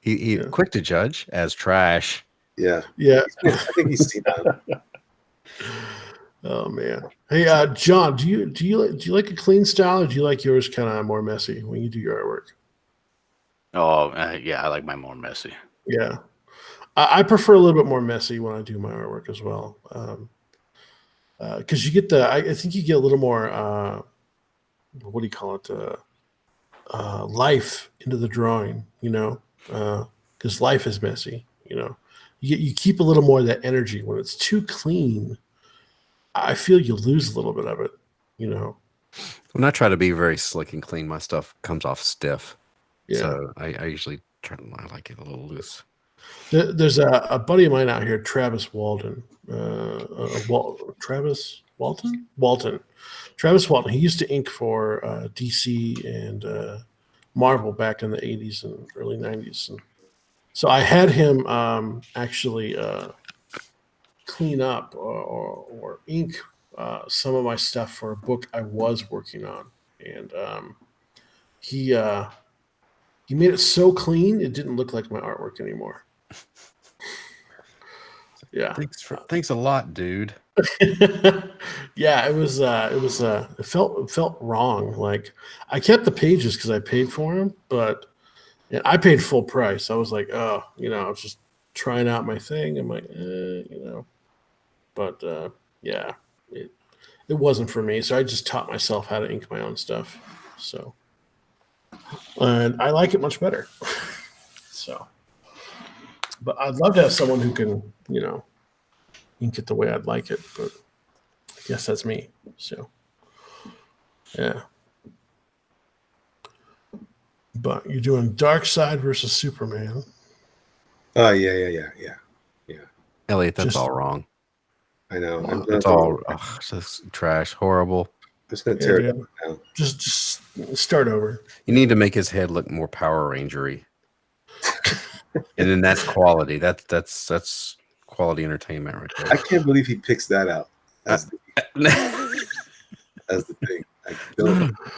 He quick to judge as trash. Yeah. I think he's seen that. Oh man. Hey, John, do you like a clean style, or do you like yours kind of more messy when you do your artwork? Oh yeah, I like mine more messy. Yeah, I prefer a little bit more messy when I do my artwork as well, because you get I think you get a little more. What do you call it? Life into the drawing, because life is messy, you keep a little more of that energy. When it's too clean, I feel you lose a little bit of it. When I try to be very slick and clean, my stuff comes off stiff. Yeah. So I usually I like it a little loose. There's a buddy of mine out here, Travis Walton. Travis Walton. Travis Walton. He used to ink for DC and Marvel back in the 80s and early 90s. And so I had him actually clean up or ink some of my stuff for a book I was working on, and he made it so clean it didn't look like my artwork anymore. Yeah, thanks a lot, dude. Yeah, it felt wrong. Like, I kept the pages because I paid for them, but I paid full price. I was like, oh, I was just trying out my thing. I'm like, but yeah, it wasn't for me. So I just taught myself how to ink my own stuff. So, and I like it much better. So, but I'd love to have someone who can, ink it the way I'd like it. But I guess that's me. So, yeah. But you're doing Darkseid versus Superman. Oh, yeah. Elliot, that's all wrong. I know. It's all just trash, horrible. I'm just gonna tear it up now. Just start over. You need to make his head look more Power Rangery. And then that's quality. That's quality entertainment right there. I can't believe he picks that out as the thing.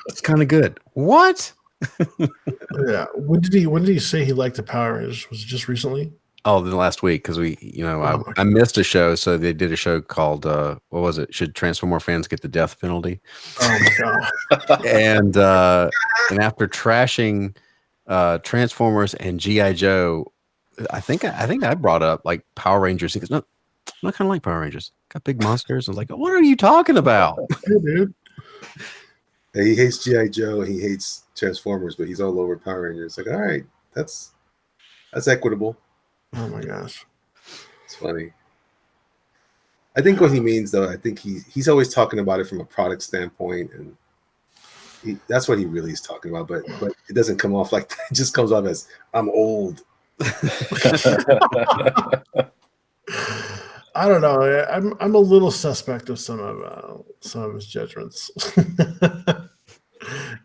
It's kind of good. What? Yeah. When did he say he liked the Power Rangers? Was it just recently? Oh, the last week, because I missed a show, so they did a show called what was it? Should Transformer fans get the death penalty? Oh my god! And after trashing Transformers and GI Joe, I think I brought up like Power Rangers. He goes, no, I kind of like Power Rangers. Got big monsters. I was like, what are you talking about? Hey, dude. Yeah, he hates GI Joe. He hates Transformers, but he's all over Power Rangers. Like, all right, that's equitable. Oh my gosh, it's funny. I think what he means, though, I think he's always talking about it from a product standpoint, and that's what he really is talking about. But it doesn't come off like that. It just comes off as I'm old. I don't know. I'm a little suspect of some of his judgments. Some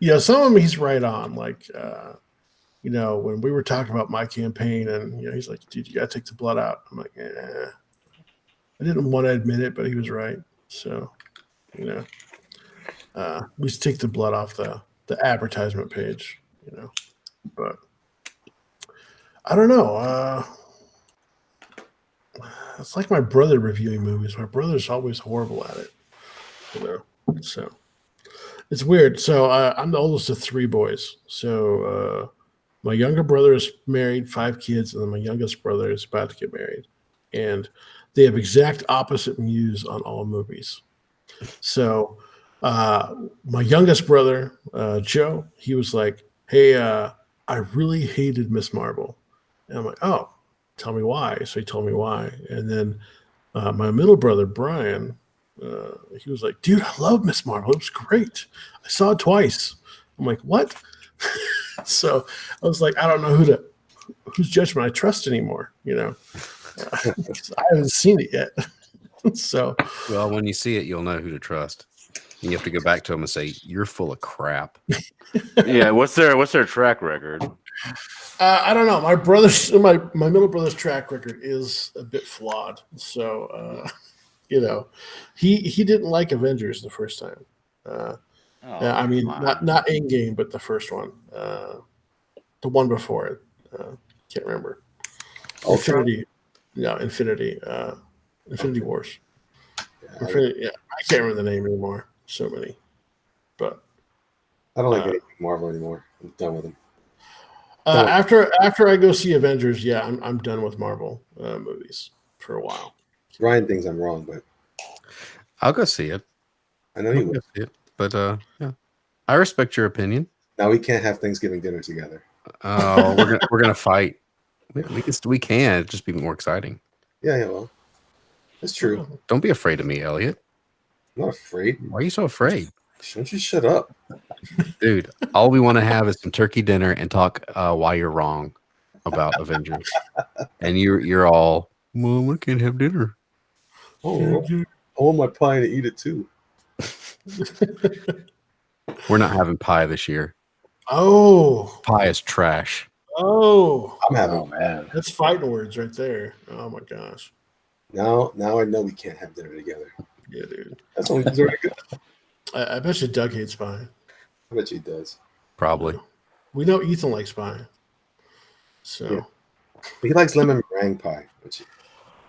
of them he's right on. Like, when we were talking about my campaign, and he's like, "Dude, you gotta take the blood out." I'm like, "Yeah." I didn't want to admit it, but he was right. So, we should take the blood off the advertisement page. But I don't know. It's like my brother reviewing movies. My brother's always horrible at it. So it's weird. So I'm the oldest of three boys. So my younger brother is married, 5 kids, and then my youngest brother is about to get married. And they have exact opposite views on all movies. So my youngest brother, Joe, he was like, "Hey, I really hated Miss Marvel." And I'm like, "Oh, tell me why." So he told me why. And then my middle brother, Brian, he was like, "Dude, I love Miss Marvel. It was great. I saw it twice." I'm like, "What?" So I was like, I don't know whose judgment I trust anymore, I haven't seen it yet. So, well, when you see it, you'll know who to trust. And you have to go back to them and say, "You're full of crap." Yeah, what's their track record? I don't know. My my middle brother's track record is a bit flawed. So, he didn't like Avengers the first time. I mean, not Endgame, but the first one, the one before it. Can't remember. Infinity. No, Infinity. Infinity Wars. I can't remember the name anymore. So many, but I don't like anything Marvel anymore. I'm done with them. After I go see Avengers, I'm done with Marvel movies for a while. Ryan thinks I'm wrong, but I'll go see it. I know you will see it, but yeah, I respect your opinion. Now we can't have Thanksgiving dinner together. Oh, we're gonna fight. We can. It'd just be more exciting. Yeah, well, that's true. Don't be afraid of me, Elliot. I'm not afraid. Why are you so afraid? Don't you shut up. Dude, all we want to have is some turkey dinner and talk why you're wrong about Avengers. And you're all, Mom, I can't have dinner. Oh, I want my pie to eat it too. We're not having pie this year. Oh, Pie is trash. oh, I'm having. Oh man, that's fighting words right there. Oh my gosh. Now I know we can't have dinner together. Yeah, dude. That's only already good. I bet you Doug hates pie. I bet you he does. Probably. We know Ethan likes pie. So Yeah. But he likes lemon meringue pie, which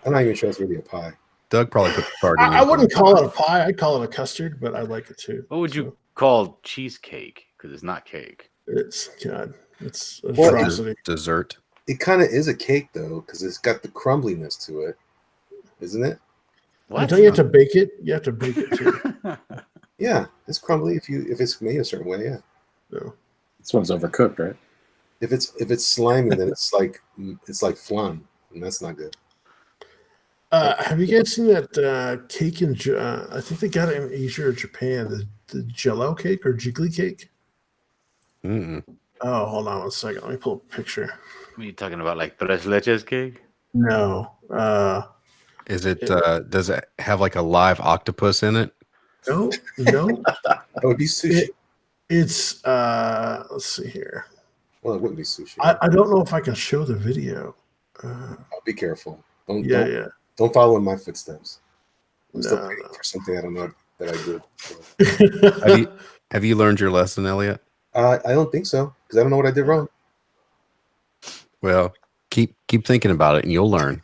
I'm not even sure it's really a pie. Doug probably put the sardine. I wouldn't call it a pie. I'd call it a custard, but I like it too. What would you call cheesecake? Because it's not cake. It's God. It's an What? atrocity. Dessert. It kind of is a cake though, because it's got the crumbliness to it, isn't it? What? Don't you have to bake it? You have to bake it too. Yeah, it's crumbly if it's made a certain way. Yeah. So, this one's overcooked, right? If it's slimy, then it's like flan, and that's not good. have you guys seen that cake in? I think they got it in Asia or Japan. The Jello cake or jiggly cake. Mm-mm. Oh, hold on one second. Let me pull up a picture. What are you talking about? Like tres leches cake? No. Is it? Does it have like a live octopus in it? No. No. That would be sushi. It's let's see here. Well, it wouldn't be sushi. I don't know if I can show the video. I'll be careful. Don't follow in my footsteps. I'm still waiting for something I don't know that I did. Have you learned your lesson, Elliot? I don't think so, because I don't know what I did wrong. Well, keep thinking about it, and you'll learn.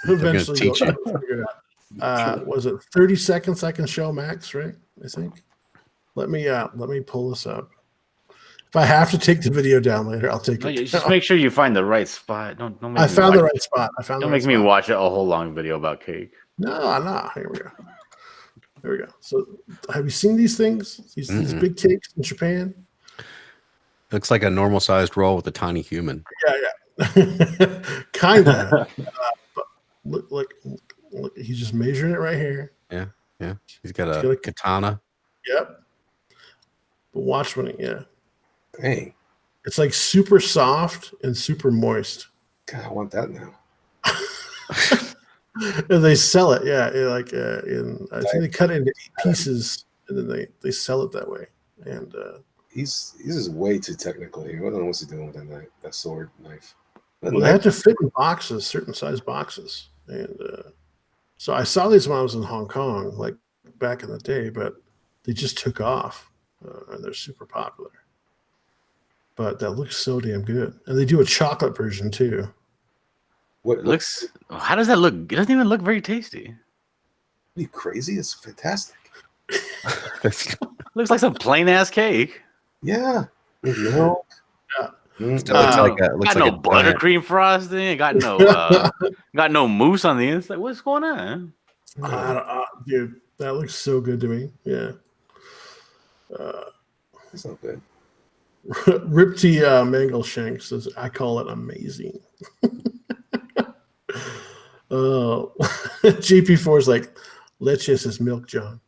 Eventually, teach you. Figure it out. Was it 30 seconds I can show max? Right, I think. Let me pull this up. If I have to take the video down later, I'll take it. Just make sure you find the right spot. Don't make I me found the watch- right spot. Don't make me watch a whole long video about cake. No. Here we go. There we go. So, have you seen these things? These big cakes in Japan? Looks like a normal sized roll with a tiny human. Yeah. Kind of. But look, he's just measuring it right here. Yeah. He's got a katana. Yep. But watch when Dang. it's like super soft and super moist. God, I want that now. And they sell it, I think they cut it into 8 pieces and then they sell it that way. And He's just way too technical here. I don't know what's he doing with that sword knife. they have to fit in boxes, certain size boxes. And so I saw these when I was in Hong Kong, like back in the day, but they just took off and they're super popular. But that looks so damn good. And they do a chocolate version too. It looks. How does that look? It doesn't even look very tasty. Are you crazy? It's fantastic. Looks like some plain ass cake. Yeah. With milk. Still looks like got no buttercream frosting. Got no mousse on the inside. What's going on? Dude, that looks so good to me. Yeah. It's not good. Ripty Mangleshank says, I call it amazing. Oh, GP4 is like, leches is milk, John.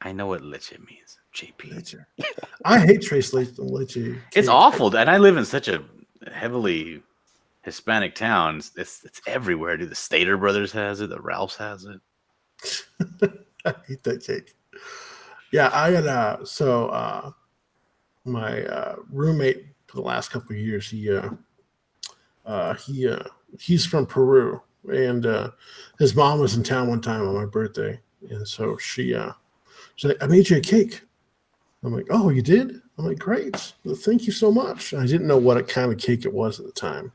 I know what leche means, JP. Leche. I hate trace leche. It's awful, and I live in such a heavily Hispanic town. It's everywhere. Dude, the Stater Brothers has it. The Ralphs has it. I hate that cake. Yeah, I had my roommate for the last couple of years. He's from Peru, and his mom was in town one time on my birthday, and so she's like, "I made you a cake." I'm like, "Oh, you did?" I'm like, "Great, well, thank you so much." And I didn't know what kind of cake it was at the time,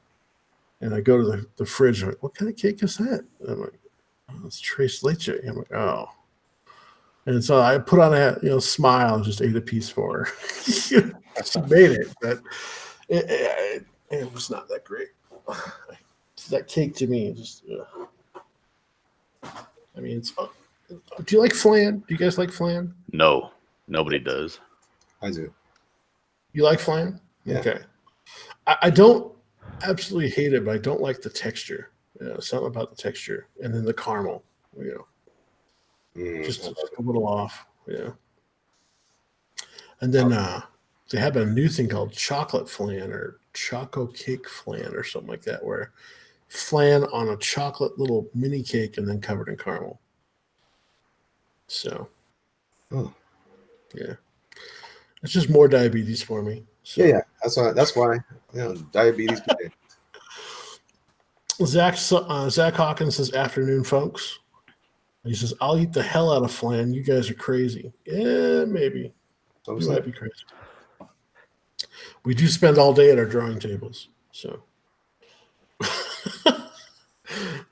and I go to the fridge. I'm like, "What kind of cake is that?" And I'm like, "Oh, it's tres leche." I'm like, "Oh." And so I put on a smile and just ate a piece for her. She made it, but it was not that great. That cake to me just. I mean, it's. Do you like flan? Do you guys like flan? No, nobody does. I do. You like flan? Yeah. Okay. I don't absolutely hate it, but I don't like the texture. Something about the texture, and then the caramel. Just a little off. Yeah. And then they have a new thing called chocolate flan or choco cake flan or something like that, where flan on a chocolate little mini cake and then covered in caramel. So, yeah, it's just more diabetes for me. So. Yeah, that's why diabetes. Zach Hawkins says, "Afternoon, folks." He says, "I'll eat the hell out of flan. You guys are crazy." Yeah, maybe. You might be crazy. We do spend all day at our drawing tables, so.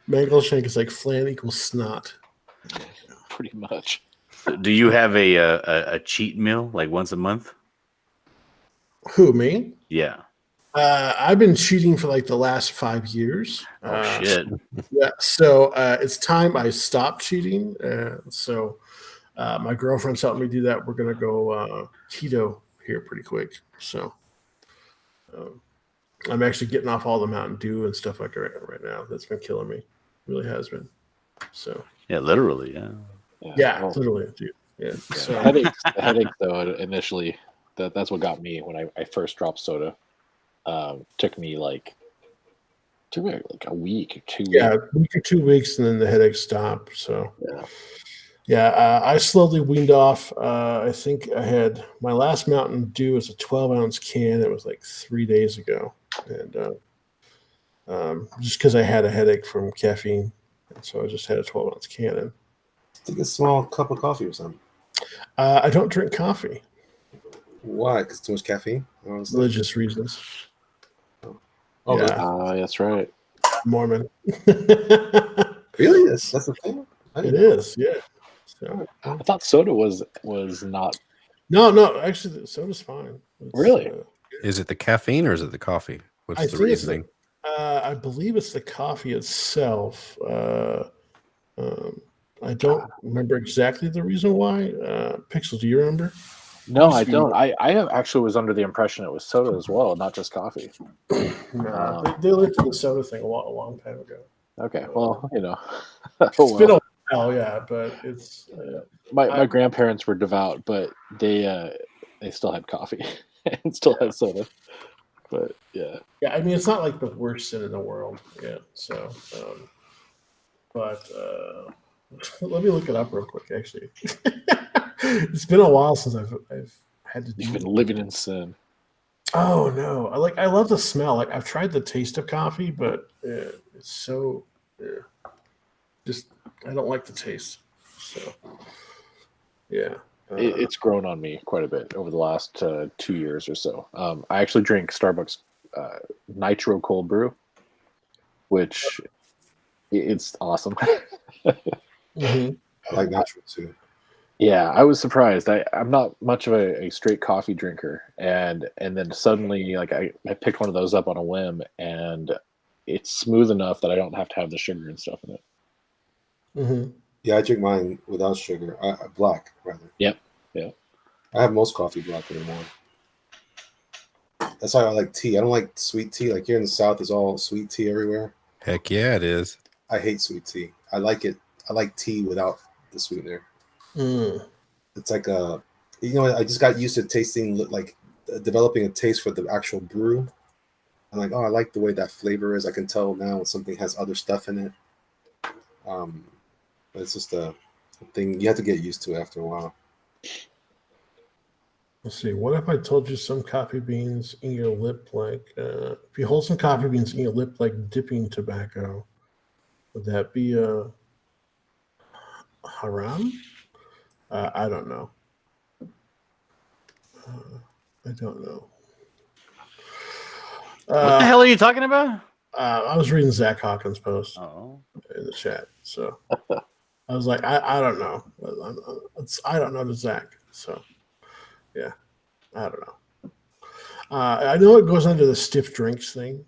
Mangleshank is like flan equals snot. Pretty much. Do you have a cheat meal like once a month? Who, me? Yeah. I've been cheating for like the last 5 years. Oh shit. Yeah, so it's time I stopped cheating. So my girlfriend's helping me do that. We're gonna go keto here pretty quick. So I'm actually getting off all the Mountain Dew and stuff like that right now. That's been killing me. Really has been. So yeah, literally, yeah. Yeah, literally, dude. Yeah. So the headaches though initially that's what got me when I first dropped soda. Took me like a week or 2 weeks. Yeah, a week or 2 weeks, and then the headaches stop. So yeah, I slowly weaned off. I think I had my last Mountain Dew was a 12-ounce can. It was like 3 days ago, and just because I had a headache from caffeine, and so I just had a 12-ounce can. And take a small cup of coffee or something. I don't drink coffee. Why? Because too much caffeine? Religious reasons. Oh, yeah, that's right. Mormon. Really? That's the thing? It is, yeah. So, I thought soda was not. No, actually, the soda's fine. Really? Is it the caffeine or is it the coffee? What's the reasoning? I believe it's the coffee itself. I don't remember exactly the reason why. Pixel, do you remember? No, I don't. I actually was under the impression it was soda as well, not just coffee. No, they looked at the soda thing a long time ago. Okay, well, it's been a while, yeah, but it's my grandparents were devout, but they still had coffee and still had soda. But yeah, I mean, it's not like the worst sin in the world, yeah. So, but let me look it up real quick. Actually, it's been a while since I've had to. You've been living in sin. Oh no! I love the smell. Like I've tried the taste of coffee, but it's so just I don't like the taste. So yeah, it's grown on me quite a bit over the last 2 years or so. I actually drink Starbucks Nitro Cold Brew, which it's awesome. Mm-hmm. I like natural too. Yeah, I was surprised. I'm not much of a straight coffee drinker, and then suddenly, like I picked one of those up on a whim, and it's smooth enough that I don't have to have the sugar and stuff in it. Mm-hmm. Yeah, I drink mine without sugar. Black, rather. Yep. Yeah. I have most coffee black anymore. That's why I like tea. I don't like sweet tea. Like here in the South, it's all sweet tea everywhere. Heck yeah, it is. I hate sweet tea. I like it. I like tea without the sweetener. It's like I just got used to developing a taste for the actual brew. I'm like, oh, I like the way that flavor is. I can tell now when something has other stuff in it. But it's just a thing you have to get used to after a while. Let's see. What if I told you some coffee beans in your lip like if you hold some coffee beans in your lip like dipping tobacco, would that be haram? I don't know. I don't know. What the hell are you talking about? I was reading Zach Hawkins' post in the chat, so I was like, I don't know. I don't know to Zach, so yeah, I don't know. I know it goes under the stiff drinks thing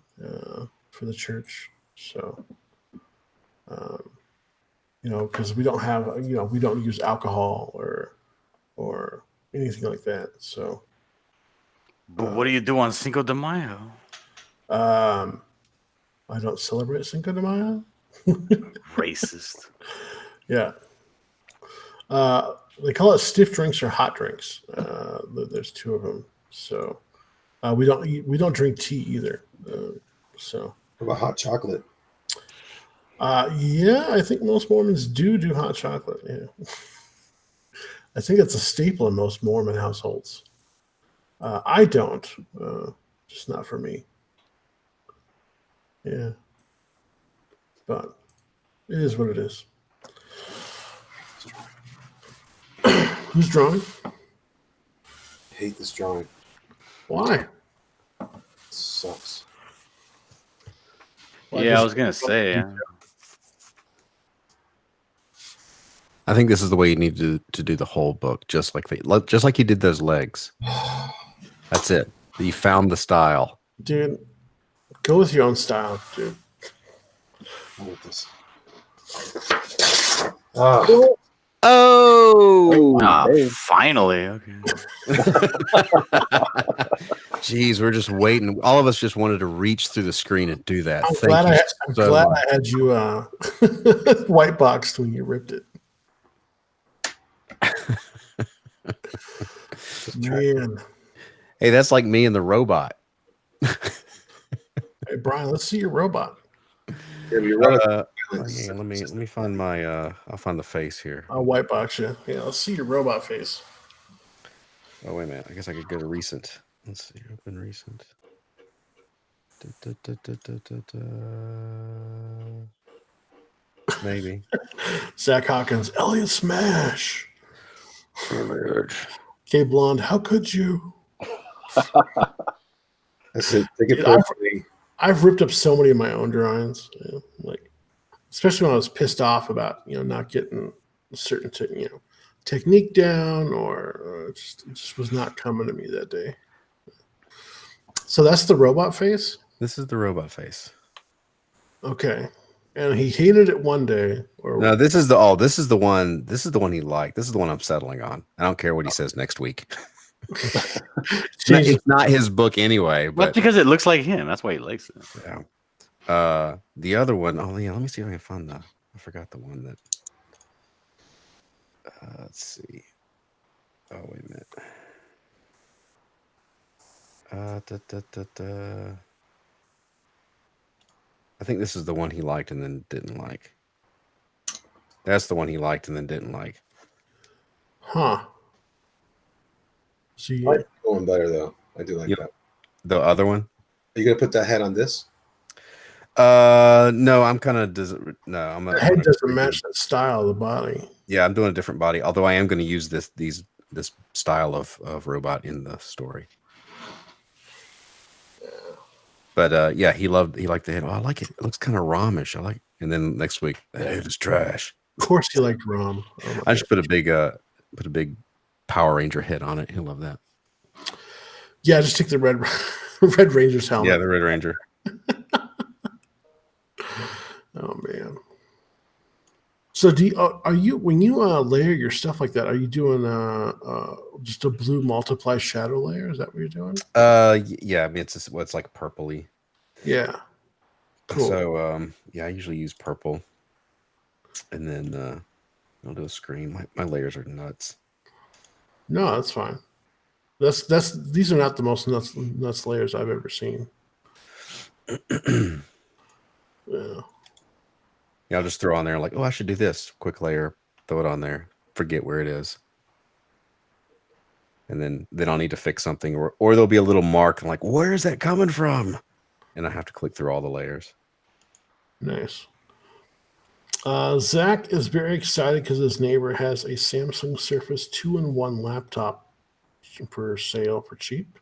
for the church, so because we don't have, we don't use alcohol or anything like that. So, but what do you do on Cinco de Mayo? I don't celebrate Cinco de Mayo. Racist. Yeah. They call it stiff drinks or hot drinks. There's two of them. So we don't drink tea either. So What about hot chocolate? yeah, I think most Mormons do hot chocolate. Yeah. I think it's a staple in most Mormon households. I don't. Just not for me. Yeah. But it is what it is. Who's drawing? I hate this drawing. Why? It sucks. Well, Yeah, I was gonna say. I think this is the way you need to do the whole book, just like you did those legs. That's it. You found the style, dude. Go with your own style, dude. This. Oh, Finally. Okay. Jeez, we're just waiting. All of us just wanted to reach through the screen and do that. I'm Thank you glad so much. I had you white boxed when you ripped it. Man. Hey, that's like me and the robot. Hey, Brian, let's see your robot. Yeah, you're right. Hang on, let me find my I'll find the face here. I'll white box you. Yeah, let's see your robot face. Oh, wait a minute. I guess I could go to recent. Let's see. Open recent. Maybe. Zach Hawkins, Elliot Smash. K Blonde, how could you? That's it. Take it personally. I've ripped up so many of my own drawings, like especially when I was pissed off about not getting a certain technique down, or it just was not coming to me that day. So that's the robot face. This is the robot face. Okay, and he hated it one day. No, this is the one. This is the one he liked. This is the one I'm settling on. I don't care what he says next week. It's not his book anyway. But that's because it looks like him. That's why he likes it. Yeah. The other one. Oh yeah. Let me see if I can find the. I forgot the one that. Let's see. Oh wait a minute. I think this is the one he liked and then didn't like. That's the one he liked and then didn't like. Huh. See, I like the one better though. I do like that. The other one. Are you gonna put that head on this? No, I'm kind of the head doesn't match that style of the body. Yeah, I'm doing a different body. Although I am going to use this style of robot in the story. But yeah, he liked the head. Oh, I like it. It looks kind of Romish. I like it. And then next week, the head is trash. Of course, he liked Rom. Oh I just put a big Power Ranger head on it. He'll love that. Yeah, just take the Red Ranger's helmet. Yeah, the Red Ranger. Oh man. So are you when you layer your stuff like that? Are you doing just a blue multiply shadow layer? Is that what you're doing? Yeah. I mean, it's like purpley. Yeah. Cool. So yeah, I usually use purple, and then I'll do a screen. My layers are nuts. No, that's fine. These are not the most nuts layers I've ever seen. Yeah. Yeah, I'll just throw on there like, oh, I should do this. Quick layer, throw it on there, forget where it is. And then I'll need to fix something, or there'll be a little mark. I'm like, where is that coming from? And I have to click through all the layers. Nice. Zach is very excited because his neighbor has a Samsung Surface 2-in-1 laptop for sale for cheap.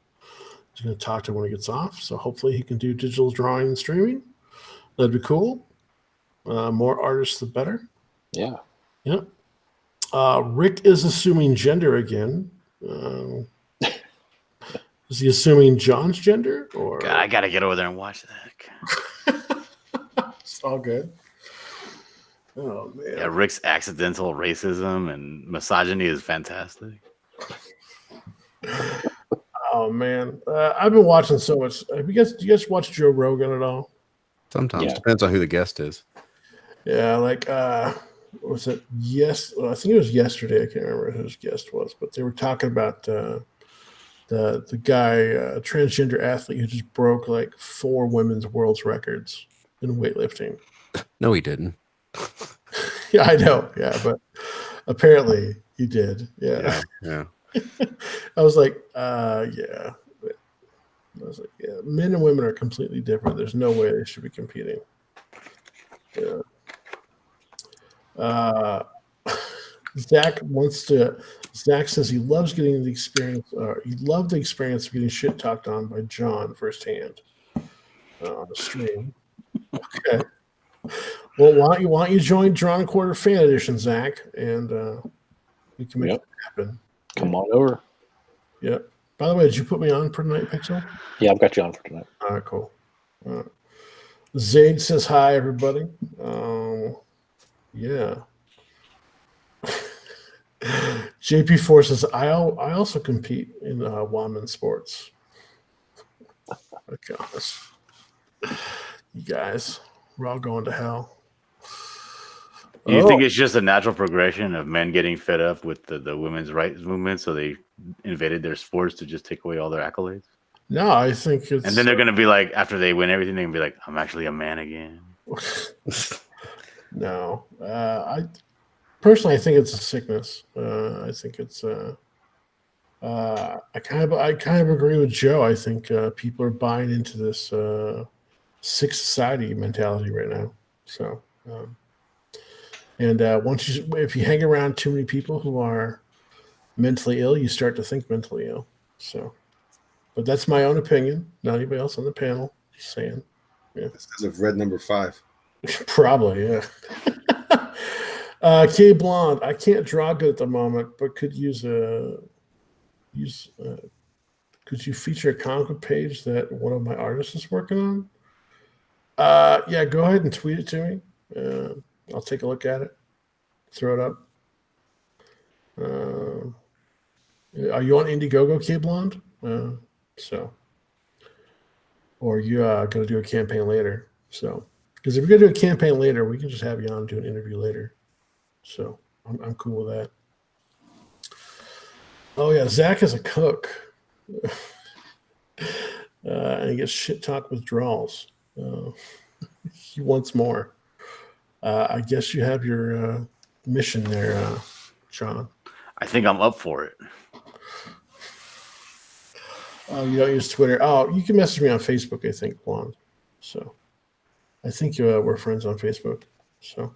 He's going to talk to him when he gets off. So hopefully he can do digital drawing and streaming. That'd be cool. More artists, the better. Yeah. Yep. Rick is assuming gender again. Is he assuming John's gender? Or God, I got to get over there and watch that. It's all good. Oh, man. Yeah, Rick's accidental racism and misogyny is fantastic. Oh, Oh man, I've been watching so much. Do you guys watch Joe Rogan at all? Sometimes Yeah. depends on who the guest is. Yeah, like what was it? Yes, I think it was yesterday. I can't remember who his guest was, but they were talking about the guy, transgender athlete who just broke like 4 women's world's records in weightlifting. No, he didn't. Yeah, I know. Yeah, but apparently he did. Yeah. Yeah. I was like, yeah. I was like, yeah, men and women are completely different. There's no way they should be competing. Yeah. Zach says he loves getting the experience. He loved the experience of getting shit talked on by John firsthand on the stream. Okay. Well, why don't you join Drawn Quarter Fan Edition, Zach, and we can make it happen. Come on over. Yeah. By the way, did you put me on for tonight, Pixel? Yeah, I've got you on for tonight. All right, cool. Zaid says hi, everybody. Yeah. JP4 says I also compete in women's sports. Oh, gosh. You guys, we're all going to hell. Do you think it's just a natural progression of men getting fed up with the women's rights movement, so they invaded their sports to just take away all their accolades? No, I think it's... And then they're going to be like, after they win everything, they're going to be like, I'm actually a man again. No. I personally, I think it's a sickness. I think it's... I kind of agree with Joe. I think people are buying into this sick society mentality right now. So... if you hang around too many people who are mentally ill, you start to think mentally ill. So, but that's my own opinion. Not anybody else on the panel. Just saying. Yeah. Because of red number 5. Probably, yeah. K Blonde, I can't draw good at the moment, but could could you feature a comic book page that one of my artists is working on? Yeah, go ahead and tweet it to me. I'll take a look at it. Throw it up. Are you on Indiegogo, K Blonde? Or are you going to do a campaign later? So, because if you're going to do a campaign later, we can just have you on and do an interview later. So, I'm cool with that. Oh yeah, Zach is a cook, and he gets shit talk withdrawals. He wants more. I guess you have your mission there, John. I think I'm up for it. Oh, you don't use Twitter. Oh, you can message me on Facebook, I think, Blonde. So I think we're friends on Facebook. So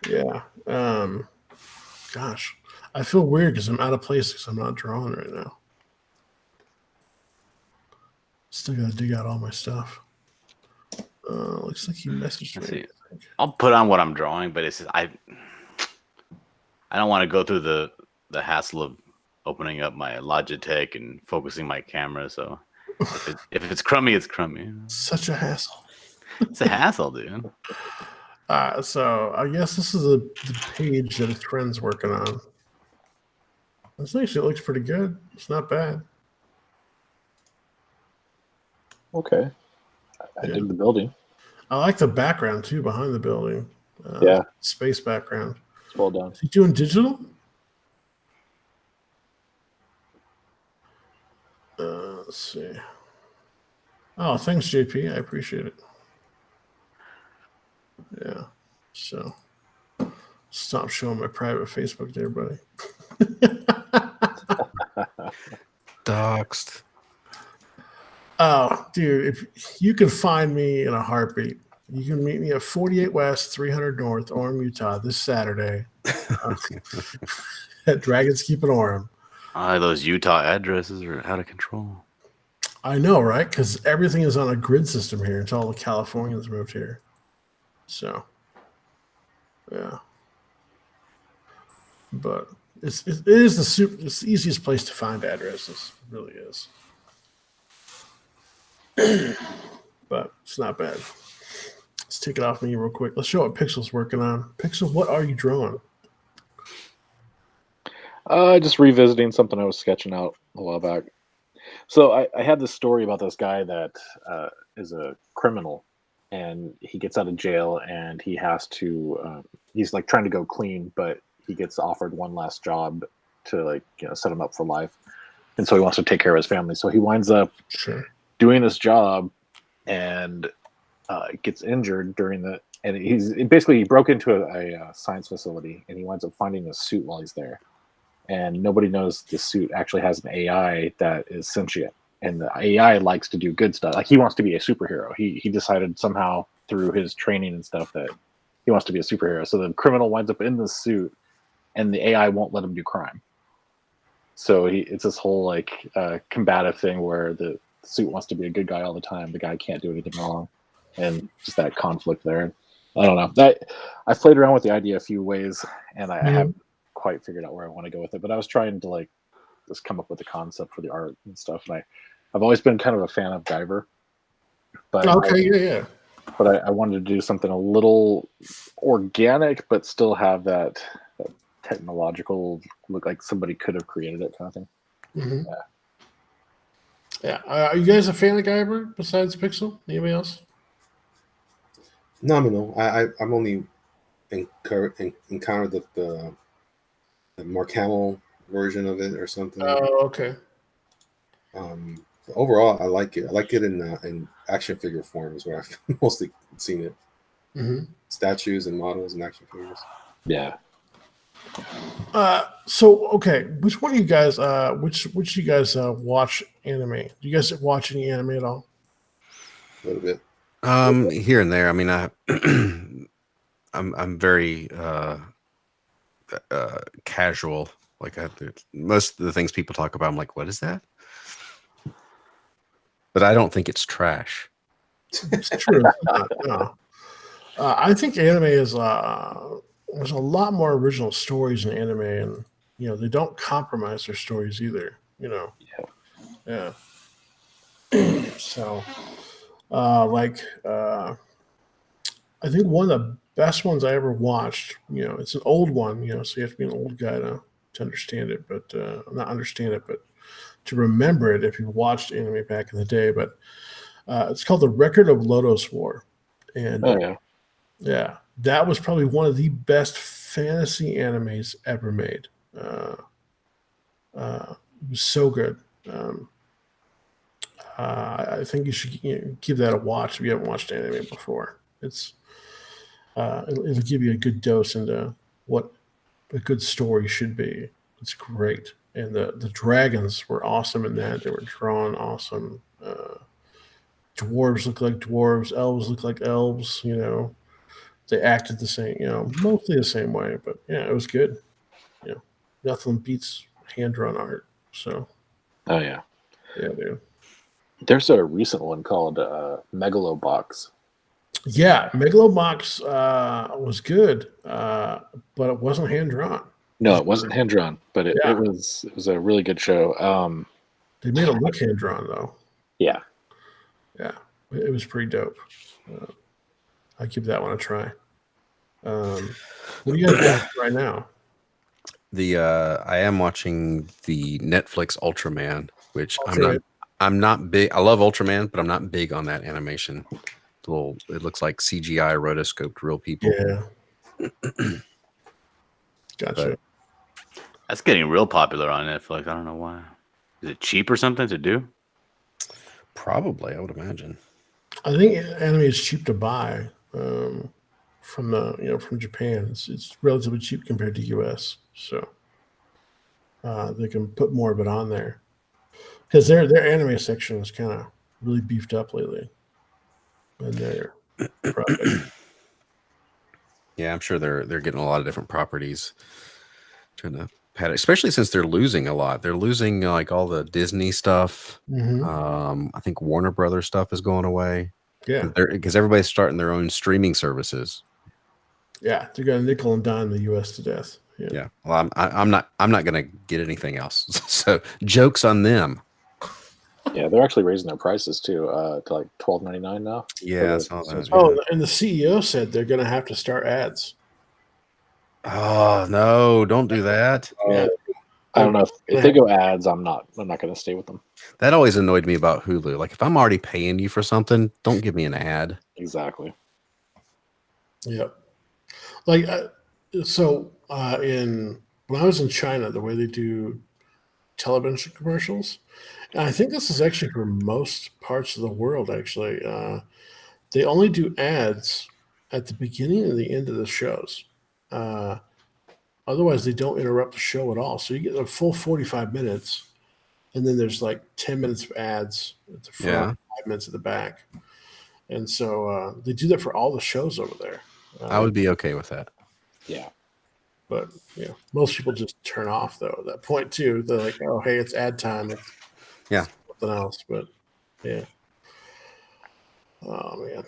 yeah. Gosh, I feel weird because I'm out of place because I'm not drawing right now. Still got to dig out all my stuff. Looks like he messaged me. I'll put on what I'm drawing, but it's I don't want to go through the hassle of opening up my Logitech and focusing my camera. So if it's crummy, it's crummy. Such a hassle. It's a hassle, dude. So I guess this is the page that his friend's working on. This actually looks pretty good. It's not bad. Okay. I dig the building. I like the background too behind the building. Yeah. Space background. It's well done. Is he doing digital? Let's see. Oh, thanks, JP. I appreciate it. Yeah. So stop showing my private Facebook there, buddy. Doxed. Oh, dude, if you can find me in a heartbeat, you can meet me at 48 West, 300 North, Orem, Utah, this Saturday at Dragon's Keep in Orem. Those Utah addresses are out of control. I know, right? Because everything is on a grid system here until all the Californians moved here. So, yeah. But it is it's the easiest place to find addresses. It really is. But it's not bad. Let's take it off me real quick. Let's show what Pixel's working on. Pixel, what are you drawing? Just revisiting something I was sketching out a while back. So I had this story about this guy that is a criminal, and he gets out of jail, and he has to. He's like trying to go clean, but he gets offered one last job to like set him up for life, and so he wants to take care of his family. So he winds up doing this job, and gets injured during the. And he broke into a science facility, and he winds up finding a suit while he's there. And nobody knows the suit actually has an AI that is sentient, and the AI likes to do good stuff. Like he wants to be a superhero. He decided somehow through his training and stuff that he wants to be a superhero. So the criminal winds up in the suit, and the AI won't let him do crime. So it's this whole like combative thing where the suit wants to be a good guy all the time. The guy can't do anything wrong, and just that conflict there. I don't know. I've played around with the idea a few ways, and I haven't quite figured out where I want to go with it, but I was trying to like just come up with the concept for the art and stuff. And I've always been kind of a fan of Guyver, but I wanted to do something a little organic, but still have that technological look, like somebody could have created it, kind of thing. Mm-hmm. Yeah. Are you guys a fan of Guyver besides Pixel? Anybody else? Nominal. I'm only encountered the Mark Hamill version of it or something. Oh, okay. Overall, I like it. I like it in action figure form is where I've mostly seen it. Mm-hmm. Statues and models and action figures. Yeah. So okay, which one of you guys? Which you guys watch anime? Do you guys watch any anime at all? A little bit. Here and there. I mean, I'm very casual. Like most of the things people talk about, I'm like, what is that? But I don't think it's trash. It's true. No. I think anime is there's a lot more original stories in anime, and they don't compromise their stories either. Yeah. So, I think one of the best ones I ever watched. It's an old one. So you have to be an old guy to understand it, but not understand it, but to remember it if you watched anime back in the day. But it's called The Record of Lodoss War, and yeah, that was probably one of the best fantasy animes ever made. It was so good. I think you should give that a watch if you haven't watched anime before. It'll give you a good dose into what a good story should be. It's great, and the dragons were awesome in that. They were drawn awesome. Dwarves look like dwarves. Elves look like elves. They acted the same. Mostly the same way. But yeah, it was good. Nothing beats hand drawn art. So. Oh yeah. Yeah, dude. There's a recent one called Megalobox. Yeah, Megalobox was good, but it wasn't hand drawn. No, it wasn't hand drawn, but it was a really good show. They made it look hand drawn though. Yeah, it was pretty dope. I'll give that one a try. What are you guys watching right now? I am watching the Netflix Ultraman, which I'm not big. I love Ultraman, but I'm not big on that animation. It looks like CGI rotoscoped real people. Yeah. Gotcha. That's getting real popular on Netflix. I don't know why. Is it cheap or something to do? Probably, I would imagine. I think anime is cheap to buy from from Japan. It's relatively cheap compared to US, so they can put more of it on there because their anime section is kind of really beefed up lately. And their product. Yeah, I'm sure they're getting a lot of different properties, trying to pad it, especially since they're losing a lot. They're losing like all the Disney stuff. Mm-hmm. I think Warner Brothers stuff is going away. Yeah, because everybody's starting their own streaming services. Yeah, they're gonna nickel and dime the U.S. to death. Yeah. Well, I'm not gonna get anything else. So jokes on them. Yeah, they're actually raising their prices too to like $12.99 now. Yeah, I saw that. Oh, and the CEO said they're gonna have to start ads. Oh no! Don't do that. Yeah, I don't know if they go ads. I'm not going to stay with them. That always annoyed me about Hulu. Like if I'm already paying you for something, don't give me an ad. Exactly. Yeah. Like when I was in China, the way they do television commercials, and I think this is actually for most parts of the world. Actually, they only do ads at the beginning and the end of the shows. Otherwise, they don't interrupt the show at all. So you get a full 45 minutes, and then there's like 10 minutes of ads at the front, 5 minutes at the back. And so they do that for all the shows over there. I would be okay with that. Yeah. But most people just turn off though at that point too. They're like, "Oh, hey, it's ad time." It's something else. But yeah. Oh man,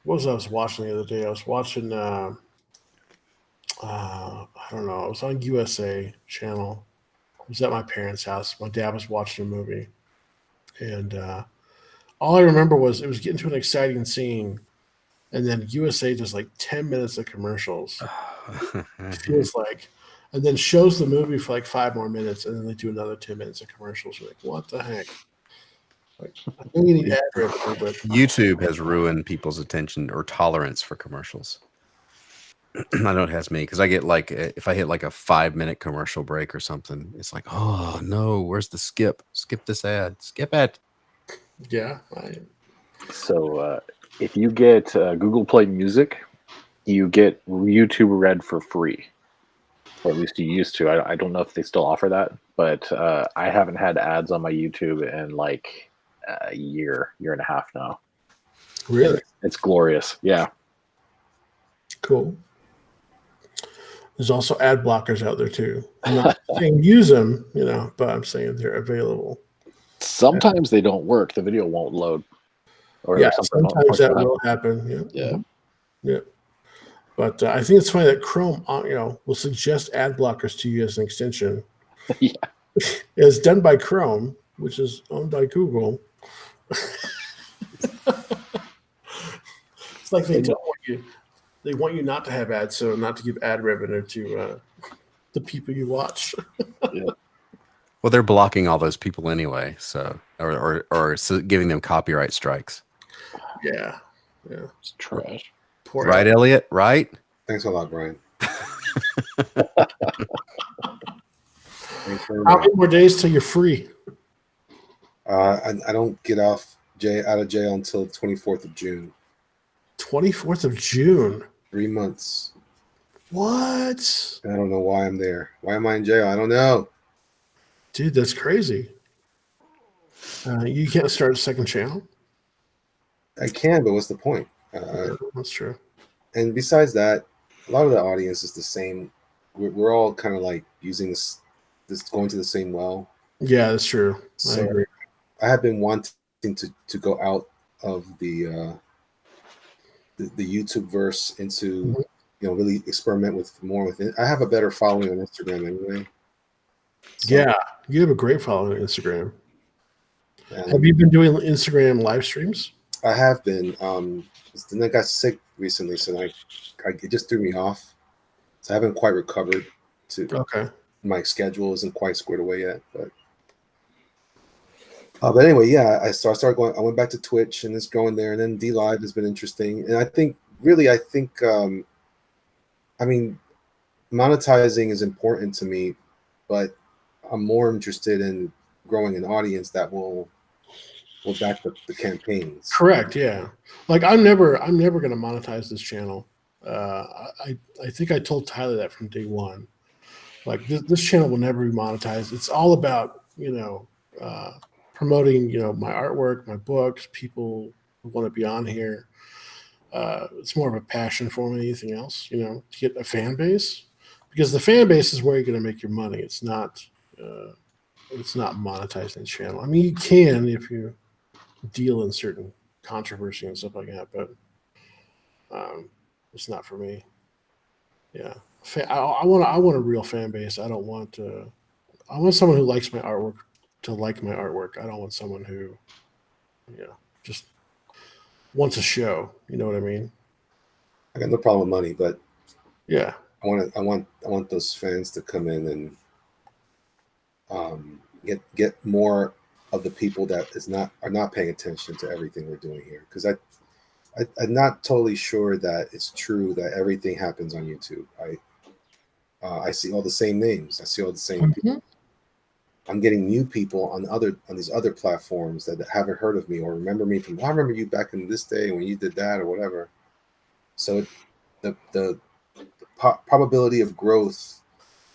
what was I was watching the other day? I was watching. I don't know. I was on USA channel. I was at my parents' house. My dad was watching a movie, and all I remember was it was getting to an exciting scene, and then USA does like 10 minutes of commercials. It feels like, and then shows the movie for like 5 more minutes, and then they do another 10 minutes of commercials. You're like, what the heck? Like, I know you need ad revenue, but YouTube has ruined people's attention or tolerance for commercials. I know it has me because I get like if I hit like a 5-minute commercial break or something, it's like, oh no, where's the skip? Skip this ad. Skip it. Yeah. So if you get Google Play Music, you get YouTube Red for free, or at least you used to. I don't know if they still offer that, but I haven't had ads on my YouTube in like a year and a half now. Really? It's glorious. Yeah. Cool. There's also ad blockers out there too. I'm not saying use them, but I'm saying they're available. Sometimes they don't work. The video won't load. Or sometimes that will happen. Yeah. Yeah. But I think it's funny that Chrome, will suggest ad blockers to you as an extension. Yeah. It's done by Chrome, which is owned by Google. It's like they don't want you. They want you not to have ads, so not to give ad revenue to the people you watch. Yeah. Well, they're blocking all those people anyway, so or giving them copyright strikes. Yeah. It's trash. Right, Elliot? Right? Thanks a lot, Brian. How many more days till you're free? I don't get out of jail until 24th of June. 24th of June. 3 months. What? I don't know why I'm there. Why am I in jail? I don't know. Dude, that's crazy. You can't start a second channel? I can, but what's the point? That's true. And besides that, a lot of the audience is the same. We're all kind of like using this going to the same well. Yeah, that's true. So I agree. I have been wanting to go out of the YouTube verse into really experiment with more with it. I have a better following on Instagram anyway. So, yeah, you have a great following on Instagram. Have you been doing Instagram live streams? I have been. Then I got sick recently, so it just threw me off. So I haven't quite recovered. My schedule isn't quite squared away yet, but anyway, yeah. I started going. I went back to Twitch and it's going there, and then D Live has been interesting. And I think, monetizing is important to me, but I'm more interested in growing an audience that will back the campaigns. Correct. Yeah. Like I'm never going to monetize this channel. I think I told Tyler that from day one. Like this channel will never be monetized. It's all about promoting my artwork, my books, people who want to be on here. It's more of a passion for me than anything else. To get a fan base, because the fan base is where you're going to make your money. It's not monetizing the channel. I mean, you can if you deal in certain controversy and stuff like that, but it's not for me. Yeah, I want a real fan base. I don't want I want someone who likes my artwork to like my artwork. I don't want someone who just wants a show. You know what I mean? I got no problem with money, but yeah, I want those fans to come in and get more of the people that are not paying attention to everything we're doing here, because I'm not totally sure that it's true that everything happens on YouTube. I see all the same names. I see all the same people. I'm getting new people on these other platforms that haven't heard of me or remember me from. I remember you back in this day when you did that or whatever. So the probability of growth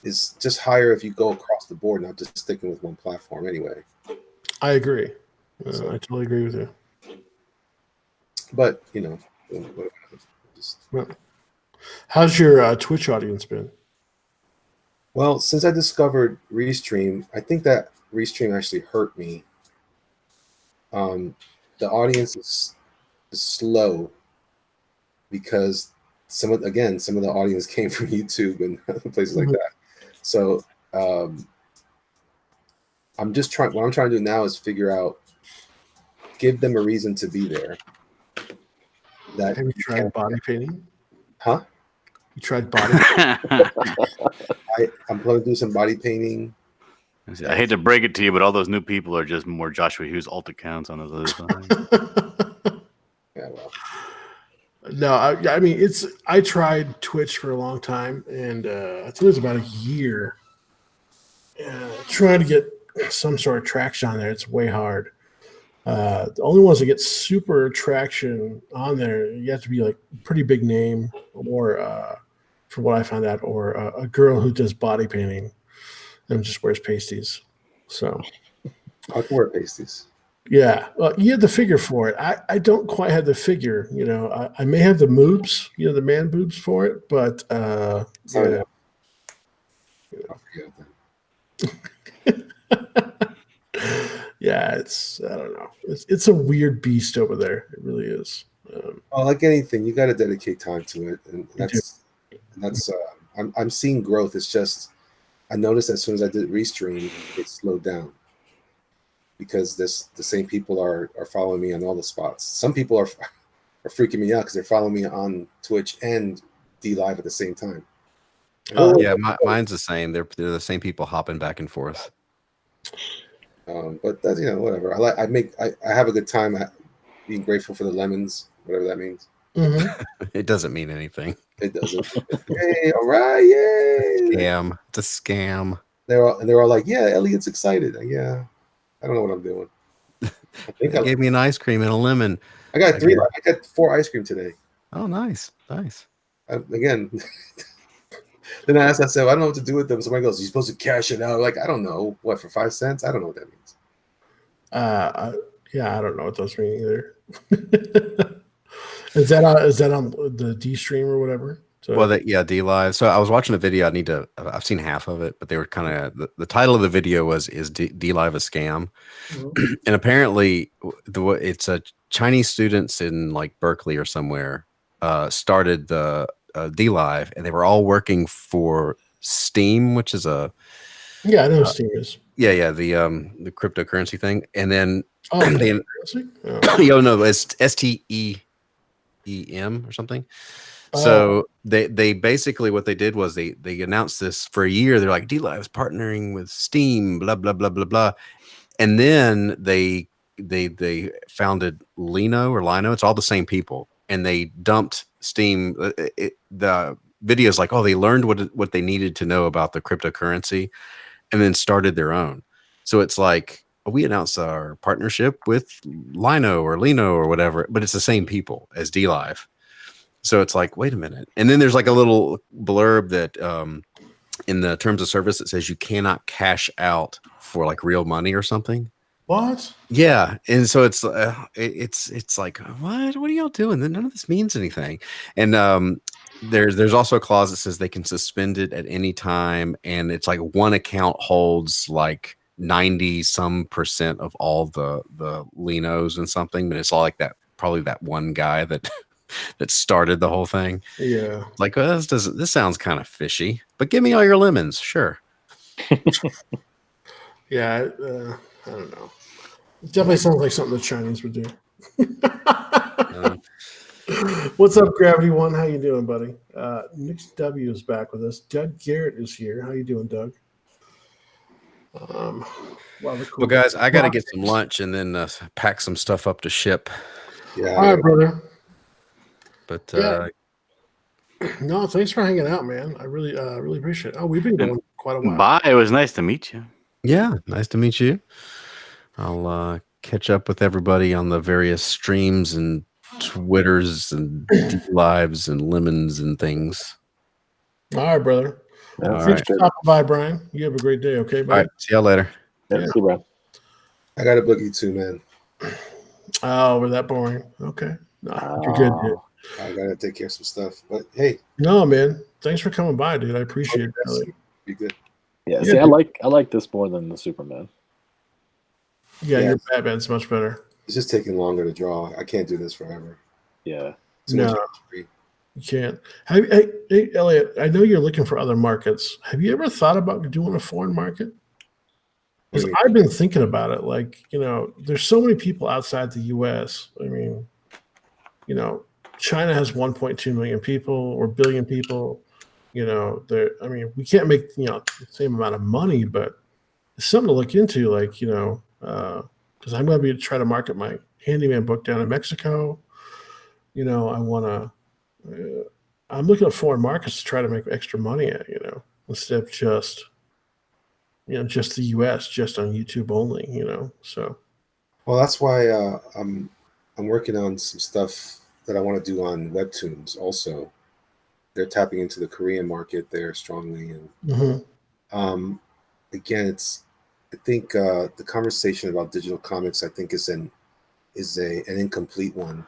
is just higher if you go across the board, not just sticking with one platform. Anyway, I agree. I totally agree with you. But just, how's your Twitch audience been? Well, since I discovered Restream, I think that Restream actually hurt me. The audience is slow because some of the audience came from YouTube and other places like that. So I'm just trying. What I'm trying to do now is figure out, give them a reason to be there. Have you tried body painting? Huh? You tried body? I'm going to do some body painting. I hate to break it to you, but all those new people are just more Joshua Hughes alt accounts on those other sides. Yeah, well. No, I mean I tried Twitch for a long time, and I think it was about a year. Trying to get some sort of traction on there, it's way hard. The only ones that get super traction on there, you have to be like a pretty big name, or from what I found out, or a girl who does body painting and just wears pasties. So I can wear pasties. Yeah, you had the figure for it. I don't quite have the figure. I may have the moobs, the man boobs for it, but yeah. I forget that. Yeah, I don't know. It's a weird beast over there. It really is. Like anything, you got to dedicate time to it, and that's. I'm seeing growth. It's just I noticed as soon as I did Restream, it slowed down because the same people are following me on all the spots. Some people are freaking me out because they're following me on Twitch and D Live at the same time. Yeah, mine's the same. They're the same people hopping back and forth. But that's whatever. I have a good time being grateful for the lemons, whatever that means. Mm-hmm. It doesn't mean anything. It doesn't. Hey, all right, yay! Scam. It's a scam. They're all like, yeah, Elliot's excited. Yeah, I don't know what I'm doing. They gave me an ice cream and a lemon. I got three. I got 4 ice cream today. Oh, nice. Again. Then I said, I don't know what to do with them. Somebody goes, you're supposed to cash it out. Like, I don't know. What, for 5 cents? I don't know what that means. Yeah, I don't know what those mean either. Is that on the D stream or whatever? So, well, D Live. So I was watching a video. I've seen half of it, but they were kind of the title of the video was D Live a scam? Mm-hmm. And apparently it's a Chinese students in like Berkeley or somewhere started the D Live, and they were all working for Steam, which is I know Steam is. Yeah, the cryptocurrency thing, and then it's STEEM or something. So they basically what they did was they announced this for a year. They're like, D Live is partnering with Steam, blah blah blah blah blah, and then they founded Lino. It's all the same people, and they dumped Steam. The video is like, they learned what they needed to know about the cryptocurrency, and then started their own. So it's like we announced our partnership with Lino or whatever, but it's the same people as D Live. So it's like, wait a minute. And then there's like a little blurb that in the terms of service, it says you cannot cash out for like real money or something. What? Yeah. And so it's like, what are y'all doing? None of this means anything. And there's also a clause that says they can suspend it at any time. And it's like one account holds like 90% of all the Linos and something, but it's all like that, probably that one guy that started the whole thing. Yeah. Like, this sounds kind of fishy, but give me all your lemons. Sure. Yeah. I don't know. It definitely sounds like something the Chinese would do. What's up, Gravity One? How you doing, buddy? Nick W is back with us. Doug Garrett is here. How you doing, Doug? Well, guys, I got to get some lunch and then pack some stuff up to ship. Yeah. All right, brother. But no, thanks for hanging out, man. I really appreciate it. Oh, we've been going quite a while. Bye. It was nice to meet you. yeah, nice to meet you. I'll catch up with everybody on the various streams and Twitters and lives and lemons and things. All right, brother. Yeah, All Thanks right. for stopping by, Brian. You have a great day, okay, All buddy? right. See y'all later. Yeah, see you, bro. I got a boogie too, man. Oh, was that boring? Okay. No, you're good, dude. I gotta take care of some stuff. But hey, No, man. Thanks for coming by, dude. I appreciate it. Really. be good. Yeah, Yeah, see, I dude. like this more than the Superman. Yeah, Yeah. your Batman's much better. It's just taking longer to draw. I can't do this forever. Yeah. Too much No. entry. You can't. Hey, Elliot, I know you're looking for other markets. Have you ever thought about doing a foreign market? What do Because you mean? I've been thinking about it. Like, there's so many people outside the U.S. I mean, China has 1.2 million people or billion people. We can't make the same amount of money, but it's something to look into. Like, because I'm going to be trying to market my handyman book down in Mexico. I want to. I'm looking at foreign markets to try to make extra money at, instead of just the U.S. just on YouTube only, So Well, that's why I'm working on some stuff that I want to do on webtoons. Also, they're tapping into the Korean market there strongly, and mhm. again, I think the conversation about digital comics, I think, is an incomplete one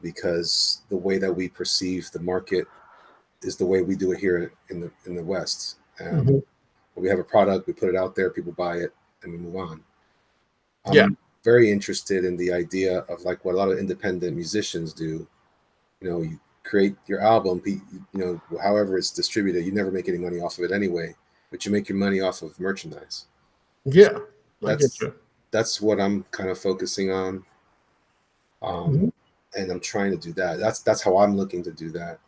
because the way that we perceive the market is the way we do it here in the West. Mhm. We have a product, we put it out there, people buy it, and we move on. I'm Yeah. very interested in the idea of like what a lot of independent musicians do. You create your album, however it's distributed, you never make any money off of it anyway, but you make your money off of merchandise. Yeah, I get you. That's what I'm kind of focusing on. Mhm. And I'm trying to do that. That's how I'm looking to do that.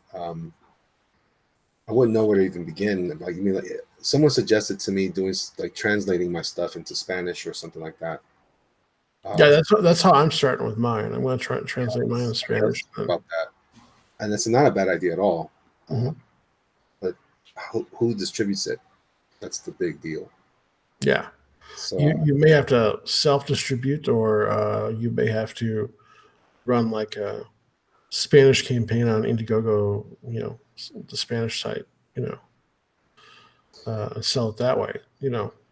I wouldn't know where to even begin. Like, someone suggested to me doing like translating my stuff into Spanish or something like that. Yeah, that's how I'm starting with mine. I'm going to try to translate mine in Spanish. About that, and it's not a bad idea at all. Mhm. But who distributes it? That's the big deal. Yeah, So you may have to self-distribute, or you may have to run like a Spanish campaign on Indiegogo, the Spanish site, and sell it that way,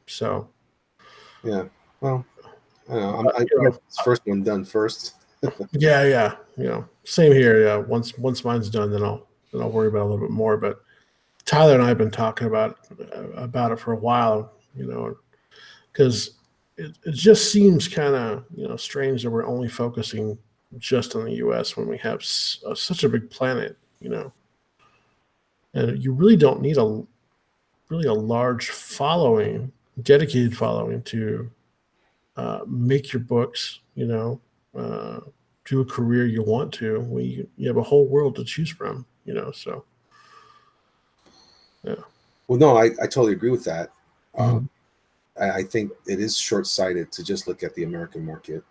So yeah, well, I don't know. I get this first one done first. yeah, same here. Yeah, once mine's done, then I'll worry about it a little bit more. But Tyler and I have been talking about it for a while, because it just seems kind of strange that we're only focusing just on the U.S. when we have such a big planet, and you really don't need a large following, dedicated following to make your books, do a career you want to. You have a whole world to choose from, So yeah. Well, no, I totally agree with that. Mhm. I think it is short-sighted to just look at the American market.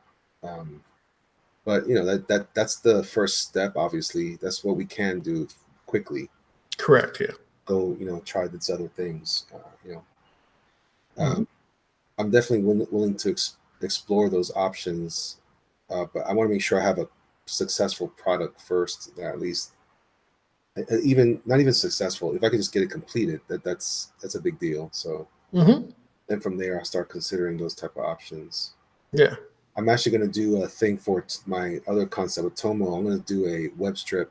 But that's the first step. Obviously, that's what we can do quickly. Correct. Yeah. Go, try these other things. Mhm. I'm definitely willing to explore those options, but I want to make sure I have a successful product first. That at least, even not even successful, if I could just get it completed, that's a big deal. So Mhm. then from there, I'll start considering those type of options. Yeah. I'm actually going to do a thing for my other concept with Tomo. I'm going to do a web strip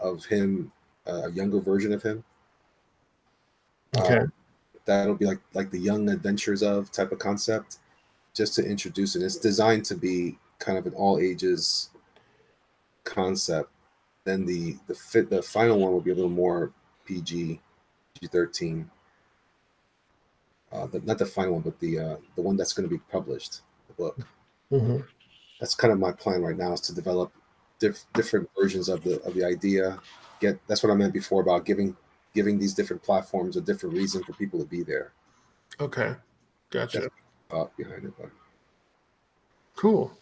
of him, a younger version of him. Okay. That'll be like the young adventures of type of concept, just to introduce it. It's designed to be kind of an all ages concept. Then the final one will be a little more PG, G13. Not the final one, but the one that's going to be published, the book. Mhm. That's kind of my plan right now, is to develop different versions of the idea. That's what I meant before about giving these different platforms a different reason for people to be there. Okay, gotcha. That's thought behind it, but Cool.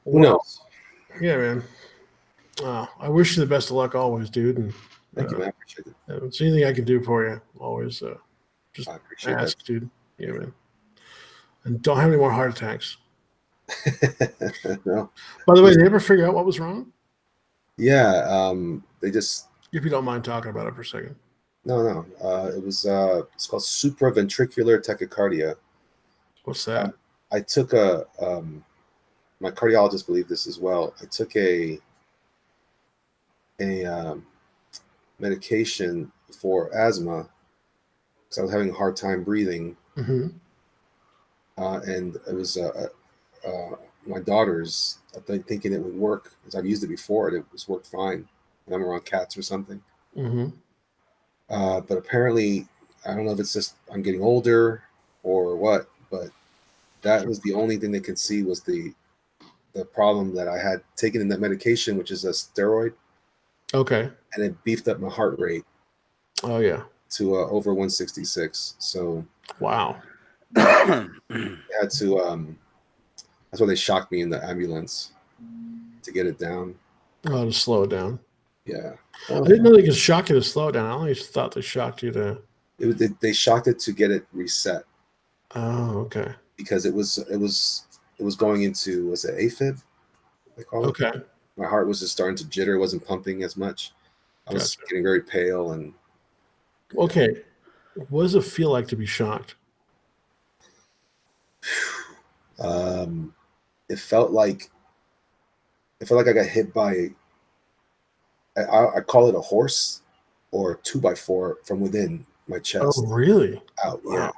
who knows? Yeah, man. I wish you the best of luck always, dude. And Thank you, man. I appreciate it. if there's anything I can do for you, always just I appreciate ask, dude. Yeah, man. And don't have any more heart attacks. that. No. By the way, did they ever figure out what was wrong? Yeah, they just If you don't mind talking about it for a second. no. It was it's called supraventricular tachycardia. What's that? I took my cardiologist believed this as well. I took a medication for asthma because I was having a hard time breathing, Mm-hmm. and it was my daughter's. I think thinking it would work because I've used it before. It was worked fine when I'm around cats or something. Mm-hmm. But apparently, I don't know if it's just I'm getting older or what, but that was the only thing they could see was the problem that I had taken in that medication, which is a steroid, Okay. and it beefed up my heart rate Oh yeah. to over 166. So Wow. I had to. That's why they shocked me in the ambulance to get it down. Oh, to slow it down. Yeah, I didn't know they could shock you to slow it down. I always thought they shocked you to. they shocked it to get it reset Oh, okay. because it was going into was it AFib? They call it. Okay. My heart was just starting to jitter. It wasn't pumping as much. I was Gotcha. getting very pale and Okay. What does it feel like to be shocked? um, it felt like I got hit by I call it a horse or a 2x4 from within my chest Oh, really? out. Wow. Yeah,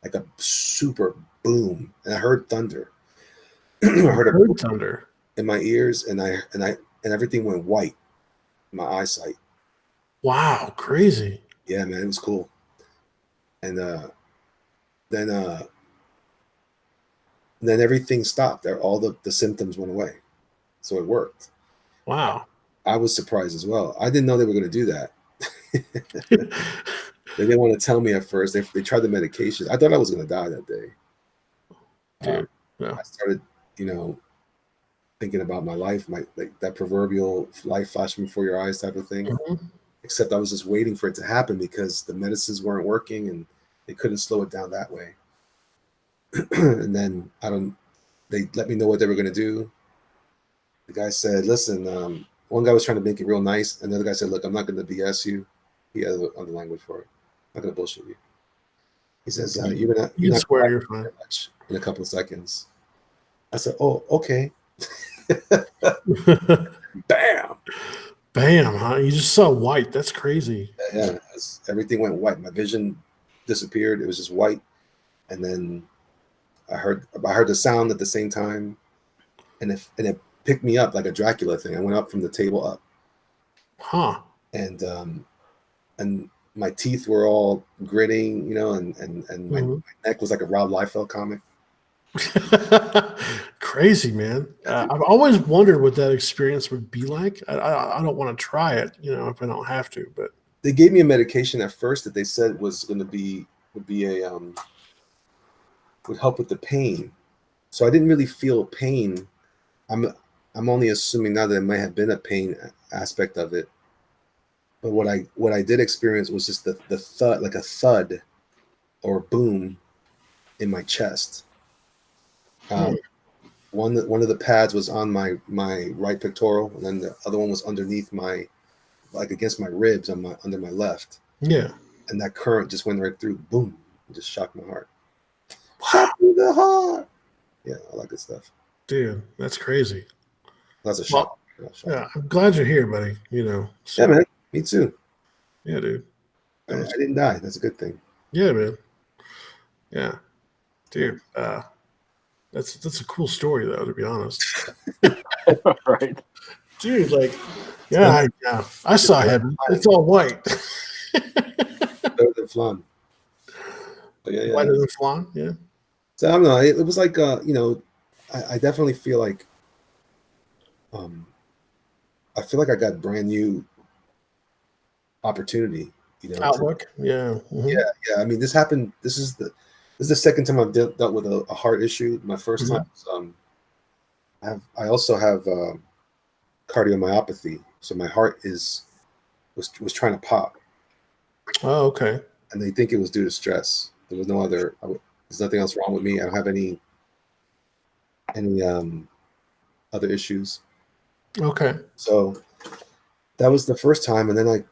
like a super boom, and I heard thunder. I I heard a heard boom thunder. in my ears, and everything went white. My eyesight. Wow, crazy. Yeah, man, it was cool. And then everything stopped. All the symptoms went away, so it worked. Wow. I was surprised as well. I didn't know they were going to do that. They didn't want to tell me at first. They tried the medication. I thought I was going to die that day. Dude. Yeah. I started, thinking about my life, like that proverbial life flashing before your eyes type of thing. Mhm. Except I was just waiting for it to happen because the medicines weren't working and they couldn't slow it down that way. And then they let me know what they were going to do. The guy said, listen, one guy was trying to make it real nice. And the other guy said, look, I'm not going to BS you. He had other language for it. I'm not going to bullshit you. He says, you're not swear you're fine. much in a couple of seconds. I said, oh, okay. Bam. Bam, huh? You just saw white. That's crazy. Yeah, everything went white. My vision disappeared. It was just white. And then I heard the sound at the same time. And it picked me up like a Dracula thing. I went up from the table up. Huh. And my teeth were all gritting, and my neck was like a Rob Liefeld comic. Crazy, man. I've always wondered what that experience would be like. I don't want to try it, if I don't have to. But they gave me a medication at first that they said was going to would help with the pain. So I didn't really feel pain. I'm only assuming now that it might have been a pain aspect of it. But what I did experience was just the thud, like a thud or boom in my chest. One of the pads was on my right pectoral, and then the other one was underneath against my ribs under my left. Yeah. And that current just went right through, boom, and just shocked my heart. Shot through the heart. Yeah, all that good stuff. Dude, that's crazy. That's a shock. Yeah, I'm glad you're here, buddy. Yeah, man. Me too. Yeah, dude. I didn't die. That's a good thing. Yeah, man. Yeah, dude. That's a cool story, though. To be honest. Right, dude. Yeah, I saw heaven. It's all white. Better than flan. But yeah. Whiter than flan. Yeah. So I don't know. It was like I definitely feel like I feel like I got brand new opportunity. outlook. Yeah. Mm-hmm. Yeah. I mean, this happened. This is the second time I've dealt with a heart issue. My first time was, I also have cardiomyopathy, so my heart was trying to pop. Oh, okay. And they think it was due to stress. There was no other. There's nothing else wrong with me. I don't have any other issues. Okay. So that was the first time, and then I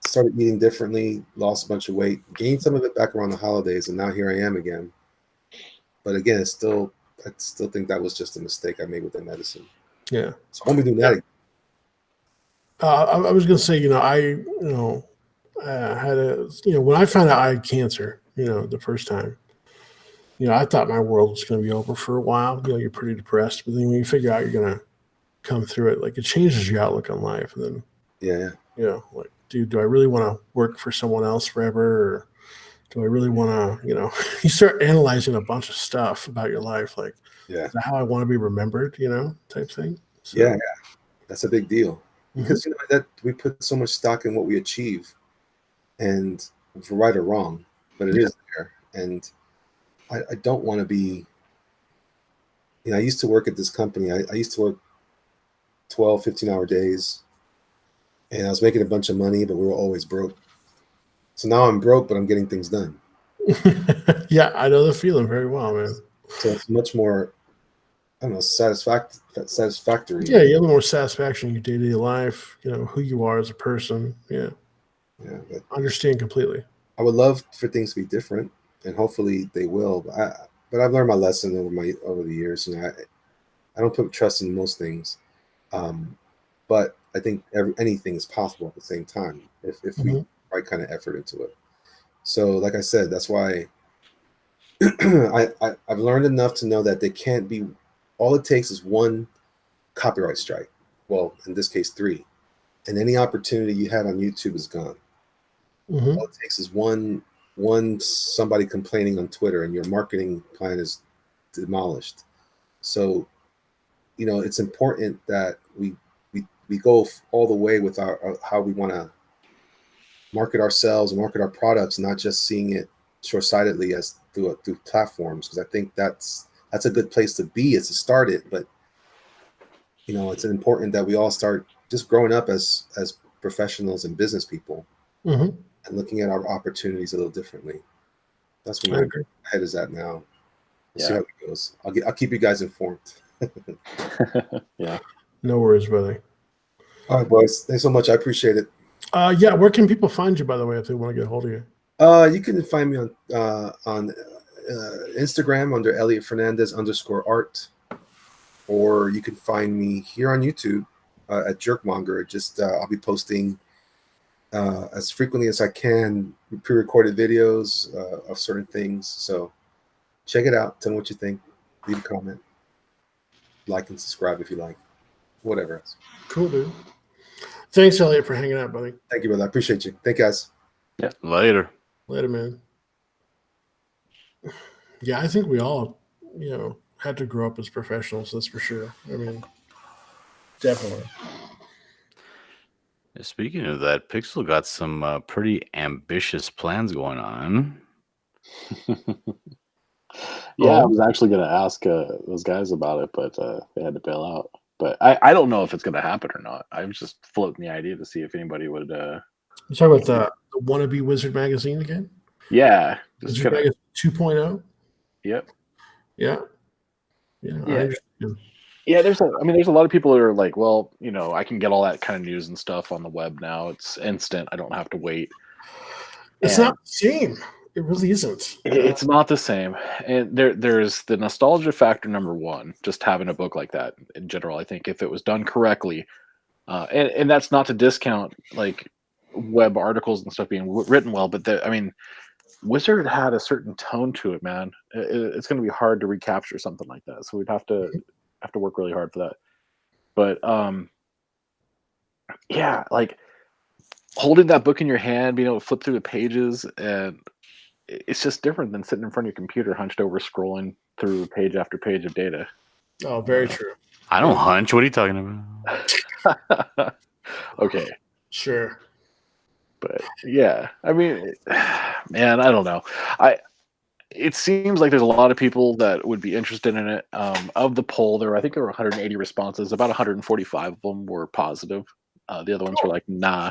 started eating differently, lost a bunch of weight, gained some of it back around the holidays, and now here I am again. But again, I still think that was just a mistake I made with the medicine. Yeah. So I won't be doing that again. I was going to say, I had when I found out I had cancer, the first time, I thought my world was going to be over for a while. You're pretty depressed, but then when you figure out you're going to come through it, like it changes your outlook on life. And then, like, dude, do I really want to work for someone else forever? Or do I really want to, you start analyzing a bunch of stuff about your life. Like, is that how I want to be remembered, type thing. So, yeah. That's a big deal because that we put so much stock in what we achieve, and for right or wrong, but it is there. And I don't want to be, I used to work at this company. I used to work 12, 15-hour days, and I was making a bunch of money, but we were always broke. So now I'm broke, but I'm getting things done. Yeah, I know the feeling very well, man. So it's much more, I don't know, satisfactory. Yeah, you have more satisfaction in your day-to-day life, who you are as a person. Yeah. Yeah. I understand completely. I would love for things to be different, and hopefully they will. But I've learned my lesson over the years. I don't put trust in most things, but I think anything is possible at the same time if we put the right kind of effort into it. So, like I said, that's why I've learned enough to know that they can't be. All it takes is one copyright strike. Well, in this case, 3, and any opportunity you had on YouTube is gone. All it takes is one somebody complaining on Twitter, and your marketing plan is demolished. So, it's important that we go all the way with our how we want to market ourselves and market our products, not just seeing it short-sightedly as through platforms. Because I think that's a good place to be. It's to start it, but it's important that we all start just growing up as professionals and business people. And looking at our opportunities a little differently. That's where my head is at now. We'll see how it goes. I'll keep you guys informed. Yeah. No worries, brother. All right, boys. Thanks so much. I appreciate it. Yeah. Where can people find you, by the way, if they want to get a hold of you? You can find me on Instagram under Elliot Fernandez _art, or you can find me here on YouTube at Jerkmonger. Just I'll be posting as frequently as I can pre-recorded videos of certain things. So check it out. Tell me what you think. Leave a comment. Like and subscribe if you like. Whatever else. Cool, dude. Thanks, Elliot, for hanging out, buddy. Thank you, brother. I appreciate you. Thank you, guys. Yeah. Later, man. Yeah, I think we all, had to grow up as professionals. That's for sure. I mean, definitely. Speaking of that, Pixel got some pretty ambitious plans going on. Yeah, I was actually going to ask those guys about it, but they had to bail out. But I don't know if it's going to happen or not. I was just floating the idea to see if anybody would. You talking about the Wannabe Wizard magazine again? Yeah. Wizard Magazine 2.0? Yep. Yeah. Yeah. Yeah, there's a lot of people that are like, well, I can get all that kind of news and stuff on the web now. It's instant. I don't have to wait. It's not the same. It really isn't. It's not the same. And there's the nostalgia factor, number one, just having a book like that in general. I think if it was done correctly, and that's not to discount like web articles and stuff being written well, but Wizard had a certain tone to it, man. It's going to be hard to recapture something like that. So we'd have to work really hard for that. But yeah, like holding that book in your hand, being able to flip through the pages, and it's just different than sitting in front of your computer hunched over scrolling through page after page of data. Oh, very true. I don't hunch. What are you talking about? Okay. Sure. But yeah, I mean, man, I don't know. It seems like there's a lot of people that would be interested in it. Of the poll, I think there were 180 responses. About 145 of them were positive. The other ones were like, nah.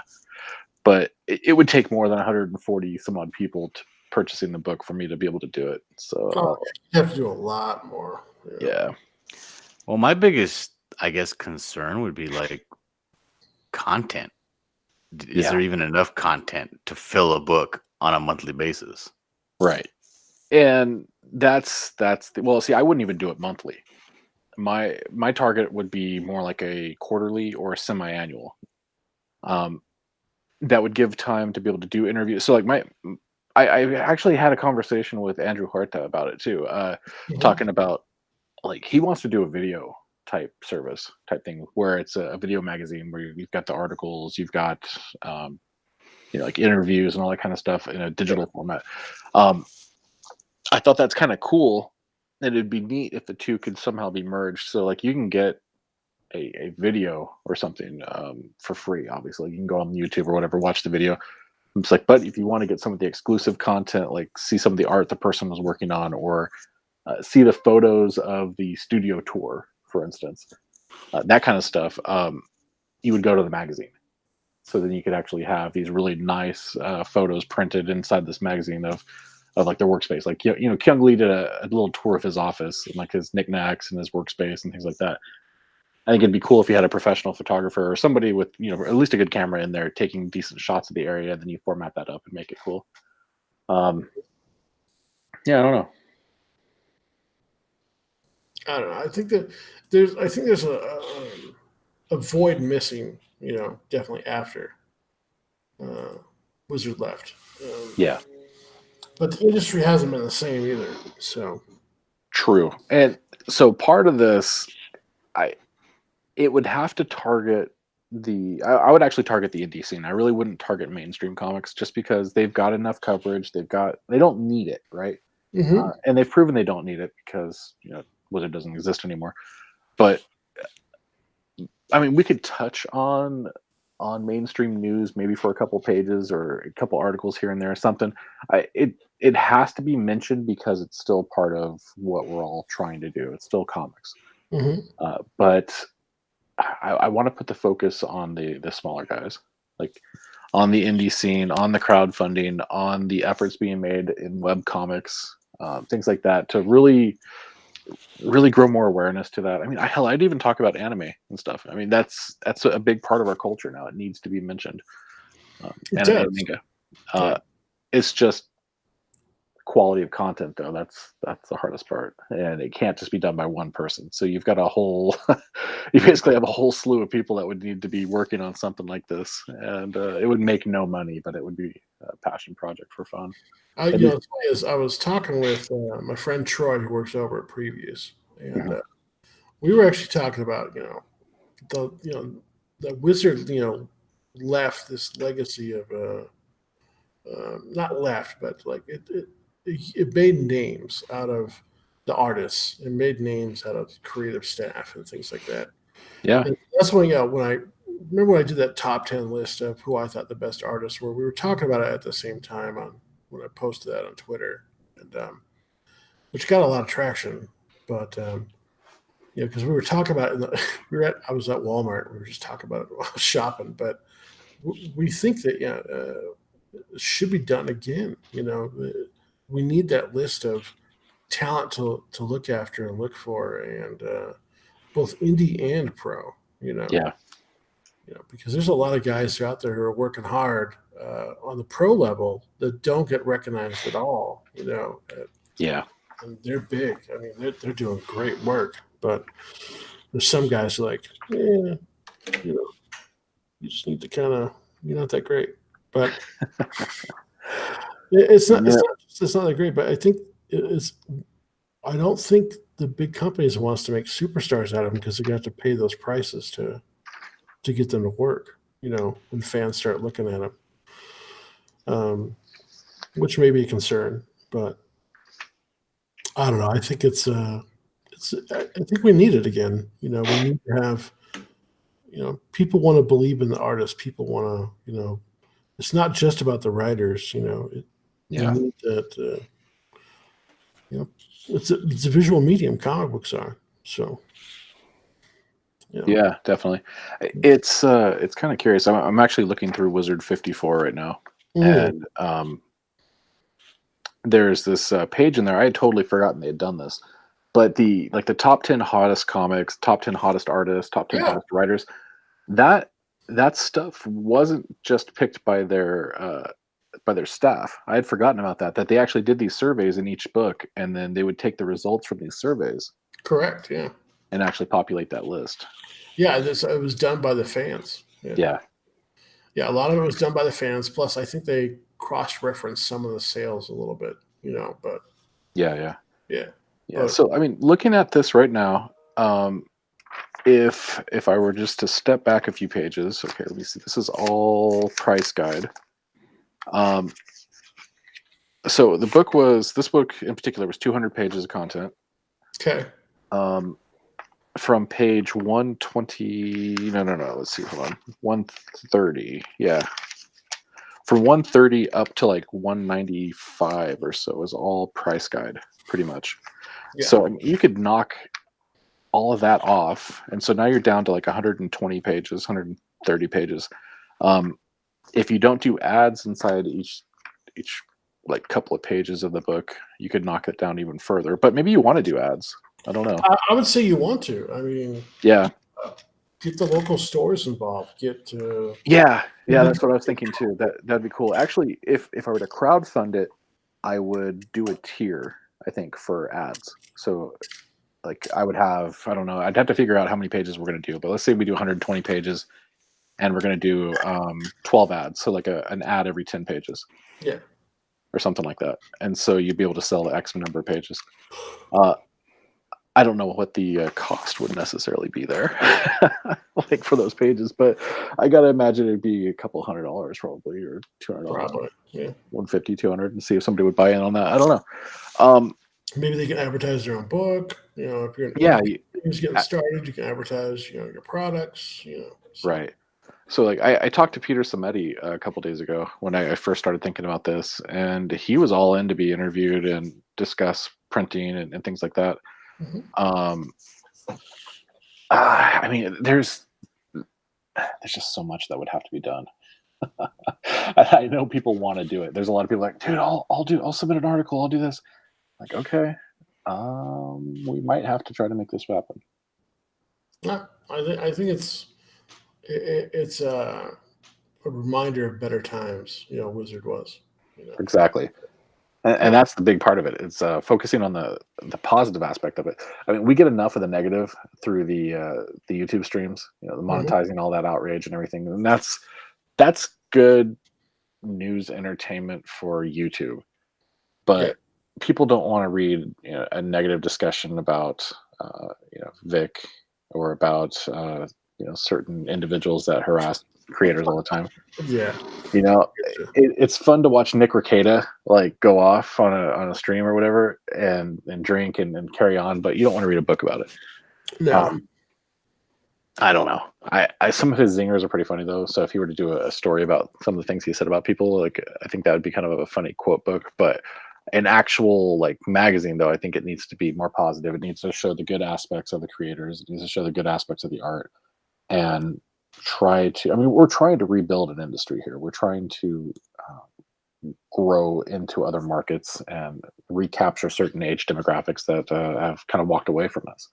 But it would take more than 140 some odd people purchasing the book for me to be able to do it. So you have to do a lot more. Yeah. Well, my biggest, I guess, concern would be like content. Is there even enough content to fill a book on a monthly basis? Right. And that's well, see, I wouldn't even do it monthly. My target would be more like a quarterly or a semi-annual. That would give time to be able to do interviews. So like I actually had a conversation with Andrew Horta about it too, talking about like he wants to do a video type service type thing where it's a video magazine where you've got the articles, you've got like interviews and all that kind of stuff in a digital format. I thought that's kind of cool, and it'd be neat if the two could somehow be merged. So like you can get a video or something for free. Obviously, you can go on YouTube or whatever, watch the video. It's like, but if you want to get some of the exclusive content, like see some of the art the person was working on, or see the photos of the studio tour, for instance, that kind of stuff, you would go to the magazine. So then you could actually have these really nice photos printed inside this magazine of like their workspace. Like, Kyung Lee did a little tour of his office and like his knickknacks and his workspace and things like that. I think it'd be cool if you had a professional photographer or somebody with, at least a good camera in there taking decent shots of the area, and then you format that up and make it cool. Yeah, I don't know. I don't know. I think that there's a void missing, definitely after Wizard left. Yeah. But the industry hasn't been the same either. So true. And so part of this, it would have to target I would actually target the indie scene. I really wouldn't target mainstream comics just because they've got enough coverage. They don't need it, right? Mm-hmm. And they've proven they don't need it because Wizard doesn't exist anymore. But I mean, we could touch on mainstream news maybe for a couple pages or a couple articles here and there or something. It has to be mentioned because it's still part of what we're all trying to do. It's still comics. Mm-hmm. But I want to put the focus on the smaller guys, like on the indie scene, on the crowdfunding, on the efforts being made in web comics, things like that, to really grow more awareness to that. I mean, I'd even talk about anime and stuff. I mean, that's a big part of our culture now. It needs to be mentioned. Anime and manga. It's just quality of content, though. That's the hardest part, and it can't just be done by one person. So you've got you basically have a whole slew of people that would need to be working on something like this, and it would make no money, but it would be a passion project for fun. The funny is, I was talking with my friend Troy, who works over at Previews, and we were actually talking about the Wizard left this legacy of not left, but like it made names out of the artists and made names out of creative staff and things like that. Yeah, and that's when when I did that top 10 list of who I thought the best artists were. We were talking about it at the same time when I posted that on Twitter, and which got a lot of traction. But because we were talking about it, I was at Walmart. We were just talking about it while I was shopping. But we think that it should be done again. We need that list of talent to look after and look for, and both indie and pro. Because there's a lot of guys out there who are working hard on the pro level that don't get recognized at all. And they're big. I mean, they're doing great work, but there's some guys who are like, you just need to kind of, you're not that great. But it's not that great. But I think I don't think the big companies wants to make superstars out of them because they're going to have to pay those prices to get them to work, when fans start looking at them, which may be a concern, but I don't know. I think I think we need it again. We need to have, people want to believe in the artist. People want to, it's not just about the writers. You need that. It's a visual medium. Comic books are so. Yeah, definitely. It's kind of curious. I'm actually looking through Wizard 54 right now, and there's this page in there. I had totally forgotten they had done this, but the top 10 hottest comics, top 10 hottest artists, top 10 hottest writers. That stuff wasn't just picked by their staff. I had forgotten about that. That they actually did these surveys in each book, and then they would take the results from these surveys. Correct. Yeah. And actually populate that list. Yeah, it was done by the fans. Yeah. A lot of it was done by the fans. Plus, I think they cross-referenced some of the sales a little bit. But yeah. But, so I mean, looking at this right now, if I were just to step back a few pages, okay, let me see. This is all price guide. So this book in particular was 200 pages of content. Okay. From page 120, no, let's see, hold on, 130, yeah. From 130 up to like 195 or so is all price guide, pretty much. Yeah. So I mean, you could knock all of that off, and so now you're down to like 120 pages, 130 pages. If you don't do ads inside each like couple of pages of the book, you could knock it down even further. But maybe you want to do ads. I don't know. I would say you want to. I mean, yeah. Get the local stores involved. Yeah, that's what I was thinking too. That'd be cool. Actually, if I were to crowdfund it, I would do a tier, I think, for ads. So like I would have, I don't know, I'd have to figure out how many pages we're going to do. But let's say we do 120 pages and we're going to do 12 ads. So like an ad every 10 pages. Yeah. Or something like that. And so you'd be able to sell X number of pages. I don't know what the cost would necessarily be there, like for those pages, but I gotta imagine it'd be a couple $100 probably, or $200, probably, yeah, 150, 200, and see if somebody would buy in on that. I don't know. Maybe they can advertise their own book. If you're getting started, you can advertise, your products. So. Right. So like I talked to Peter Sametti a couple days ago when I first started thinking about this, and he was all in to be interviewed and discuss printing and things like that. Mm-hmm. I mean, there's just so much that would have to be done. I know people want to do it. There's a lot of people like, dude, I'll submit an article. I'll do this. Like, okay, we might have to try to make this happen. Yeah, I think it's a reminder of better times. Wizard was. Exactly. And that's the big part of it. It's focusing on the positive aspect of it. I mean, we get enough of the negative through the YouTube streams, the monetizing all that outrage and everything, and that's good news entertainment for YouTube. But people don't want to read a negative discussion about Vic or about certain individuals that harass creators all the time. Yeah. It's fun to watch Nick Rekieta like go off on a stream or whatever and drink and carry on, but you don't want to read a book about it. No. I don't know. I some of his zingers are pretty funny though. So if he were to do a story about some of the things he said about people, like I think that would be kind of a funny quote book. But an actual like magazine though, I think it needs to be more positive. It needs to show the good aspects of the creators. It needs to show the good aspects of the art and we're trying to rebuild an industry here. We're trying to grow into other markets and recapture certain age demographics that have kind of walked away from us.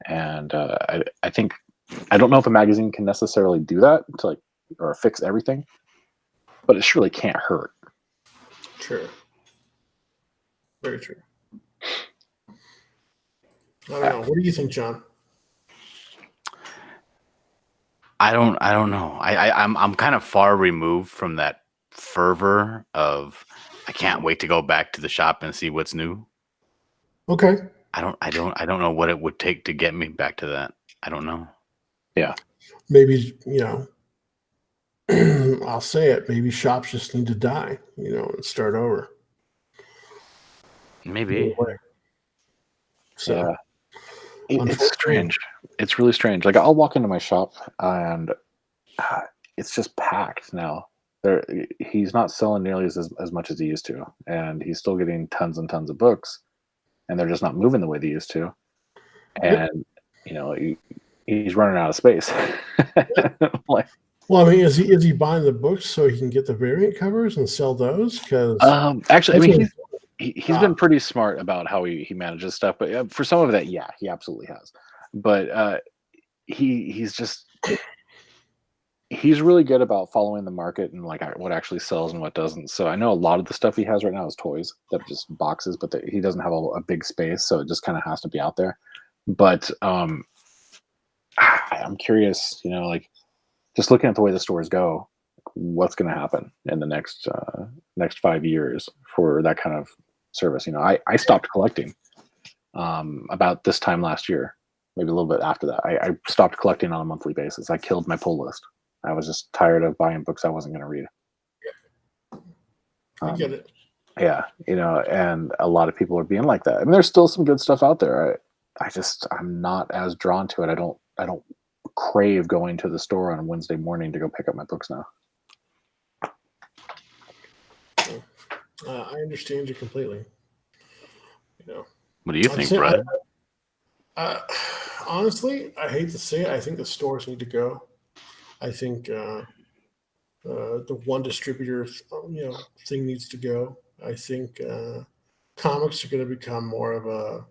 And I think, I don't know if a magazine can necessarily do that or fix everything, but it surely can't hurt. True. Very true. I don't know. What do you think, John? I don't know. I'm kind of far removed from that fervor of I can't wait to go back to the shop and see what's new. Okay. I don't know what it would take to get me back to that. I don't know. Yeah. Maybe, I'll say it, maybe shops just need to die, and start over. Maybe. So yeah. It's strange. It's really strange. Like I'll walk into my shop and it's just packed now. he's not selling nearly as much as he used to, and he's still getting tons and tons of books, and they're just not moving the way they used to. And he's running out of space. Like, well, I mean, is he buying the books so he can get the variant covers and sell those? Because actually, I mean, he's been pretty smart about how he manages stuff. But for some of that, yeah, he absolutely has. But he's really good about following the market and like what actually sells and what doesn't. So I know a lot of the stuff he has right now is toys that are just boxes, but he doesn't have a big space, so it just kind of has to be out there. But I'm curious, like just looking at the way the stores go, what's going to happen in the next 5 years for that kind of service. I stopped collecting about this time last year, maybe a little bit after that. I stopped collecting on a monthly basis. I killed my pull list. I was just tired of buying books I wasn't going to read. I get it. Yeah, and a lot of people are being like that. I mean, there's still some good stuff out there. I'm not as drawn to it. I don't crave going to the store on a Wednesday morning to go pick up my books now. I understand you completely. What do you think, Brad? Honestly, I hate to say it. I think the stores need to go. I think the one distributor, thing needs to go. I think comics are going to become more of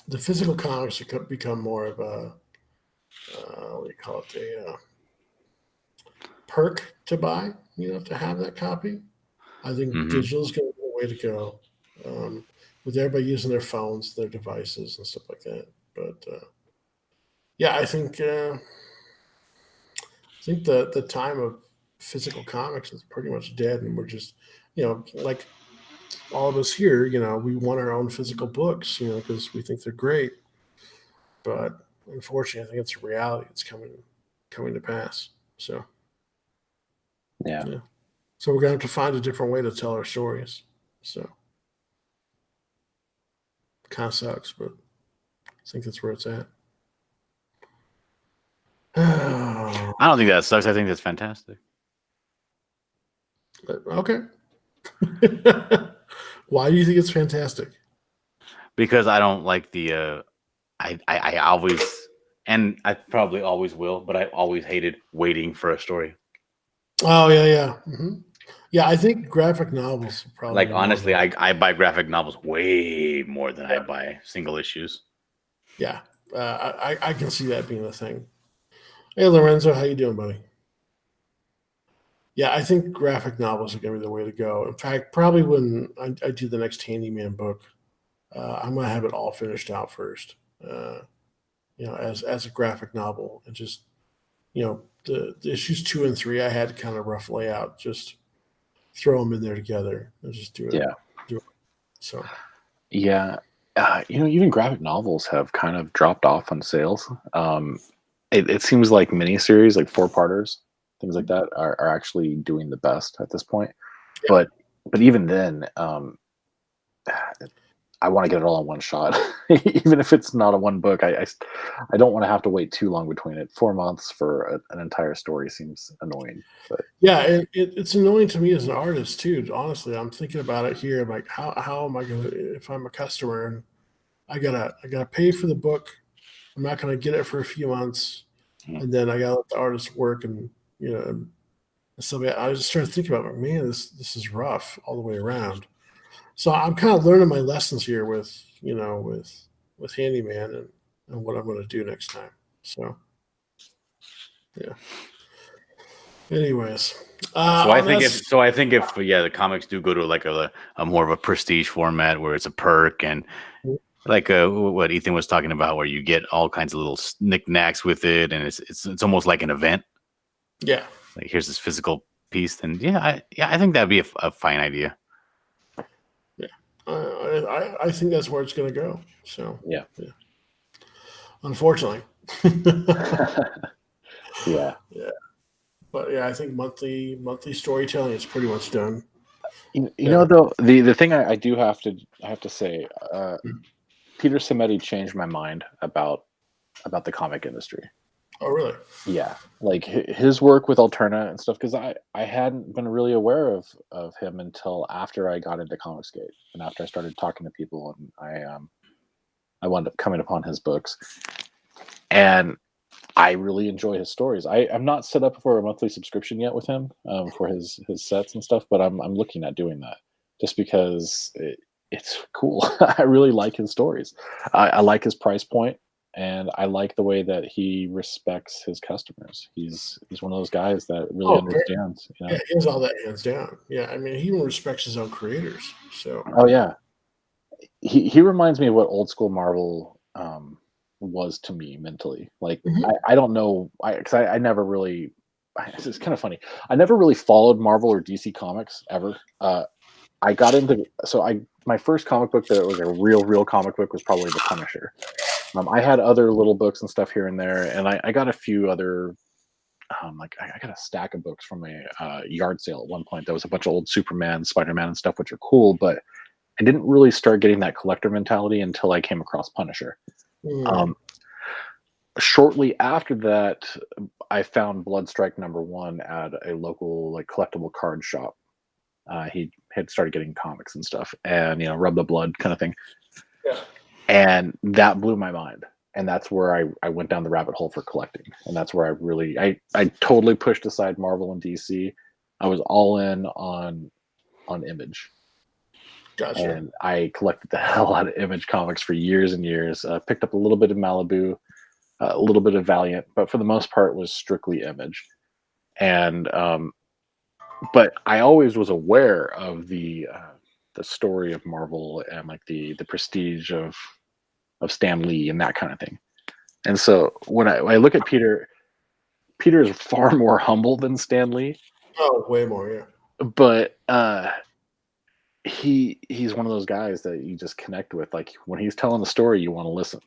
the physical comics are going to become more of a, what do you call it, a perk to buy, to have that copy. I think digital is going to be the way to go, with everybody using their phones, their devices, and stuff like that. But yeah, I think the time of physical comics is pretty much dead, and we're just, like all of us here, we want our own physical books, because we think they're great. But unfortunately, I think it's a reality. It's coming to pass. So yeah. So we're gonna have to find a different way to tell our stories. So kind of sucks, but I think that's where it's at. I don't think that sucks. I think that's fantastic. Okay. Why do you think it's fantastic? Because I don't like the I always, and I probably always will, but I always hated waiting for a story. Oh yeah. Mm-hmm. Yeah, I think graphic novels probably. Like honestly, I buy graphic novels way more than I buy single issues. Yeah, I can see that being the thing. Hey Lorenzo, how you doing, buddy? Yeah, I think graphic novels are going to be the way to go. In fact, probably when I do the next Handyman book, I'm going to have it all finished out first. As a graphic novel, and just the issues 2 and 3 I had to kind of rough lay out, just throw them in there together and just do it. Yeah. Do it. So. Yeah. Even graphic novels have kind of dropped off on sales. It seems like miniseries, like 4-parters, things like that, are actually doing the best at this point. Yeah. But even then, I want to get it all in one shot, even if it's not a one book. I don't want to have to wait too long between it. 4 months for an entire story seems annoying. But yeah, it's annoying to me as an artist too. Honestly, I'm thinking about it here. I'm like, how am I gonna, if I'm a customer and I gotta pay for the book, I'm not gonna get it for a few months, and then I gotta let the artist work, and so I just started thinking about, man, this is rough all the way around. So I'm kind of learning my lessons here with Handyman and what I'm going to do next time. So, yeah. Anyways, I think if the comics do go to like a more of a prestige format where it's a perk and like what Ethan was talking about, where you get all kinds of little knickknacks with it, and it's almost like an event. Yeah. Like here's this physical piece, then I think that'd be a fine idea. I think that's where it's going to go. So yeah. Unfortunately. Yeah. But yeah, I think monthly storytelling is pretty much done. Though the thing I do have to say, Peter Simeti changed my mind about the comic industry. Oh, really? Yeah, like his work with Alterna and stuff. Because I hadn't been really aware of him until after I got into Comicsgate and after I started talking to people, and I wound up coming upon his books, and I really enjoy his stories. I'm not set up for a monthly subscription yet with him for his sets and stuff, but I'm looking at doing that just because it's cool. I really like his stories. I like his price point, and I like the way that he respects his customers. He's one of those guys that really understands. You know? Yeah, he has all that hands down. Yeah, I mean, he even respects his own creators. So, oh yeah, he reminds me of what old school Marvel was to me mentally. Like I don't know, because I never really. It's kind of funny. I never really followed Marvel or DC comics ever. I got into my first comic book that was a real comic book was probably The Punisher. I had other little books and stuff here and there, and I got a few other. Like I got a stack of books from a yard sale at one point. There was a bunch of old Superman, Spider-Man, and stuff, which are cool, but I didn't really start getting that collector mentality until I came across Punisher. Shortly after that, I found Bloodstrike #1 at a local like collectible card shop. He had started getting comics and stuff, and rub the blood kind of thing. Yeah. And that blew my mind. And that's where I went down the rabbit hole for collecting. And that's where I totally pushed aside Marvel and DC. I was all in on Image. Gotcha. And I collected the hell out of Image comics for years and years. Picked up a little bit of Malibu, a little bit of Valiant, but for the most part was strictly Image. And but I always was aware of the story of Marvel and like the prestige of Stan Lee and that kind of thing. And so when I look at Peter is far more humble than Stan Lee. Oh, way more, yeah. But he's one of those guys that you just connect with. Like when he's telling the story, you want to listen.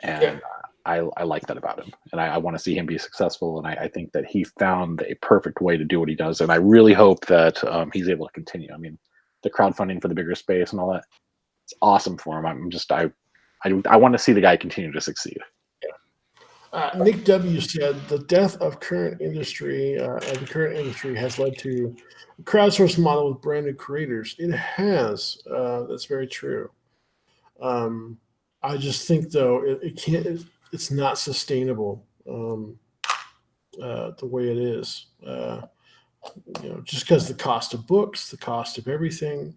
And I like that about him. And I want to see him be successful. And I think that he found a perfect way to do what he does. And I really hope that he's able to continue. I mean, the crowdfunding for the bigger space and all that, it's awesome for him. I want to see the guy continue to succeed. Nick W. said the death of current industry the current industry has led to a crowdsourced model with brand new creators. It has. That's very true. I just think though it can't. It's not sustainable the way it is. Just because the cost of books, the cost of everything,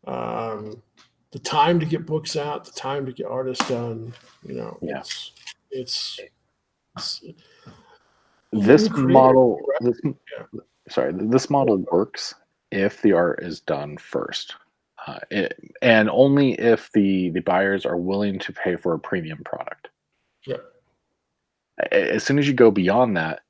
the time to get books out, the time to get artists done. It's this model. This model works if the art is done first, and only if the buyers are willing to pay for a premium product. Yeah. As soon as you go beyond that,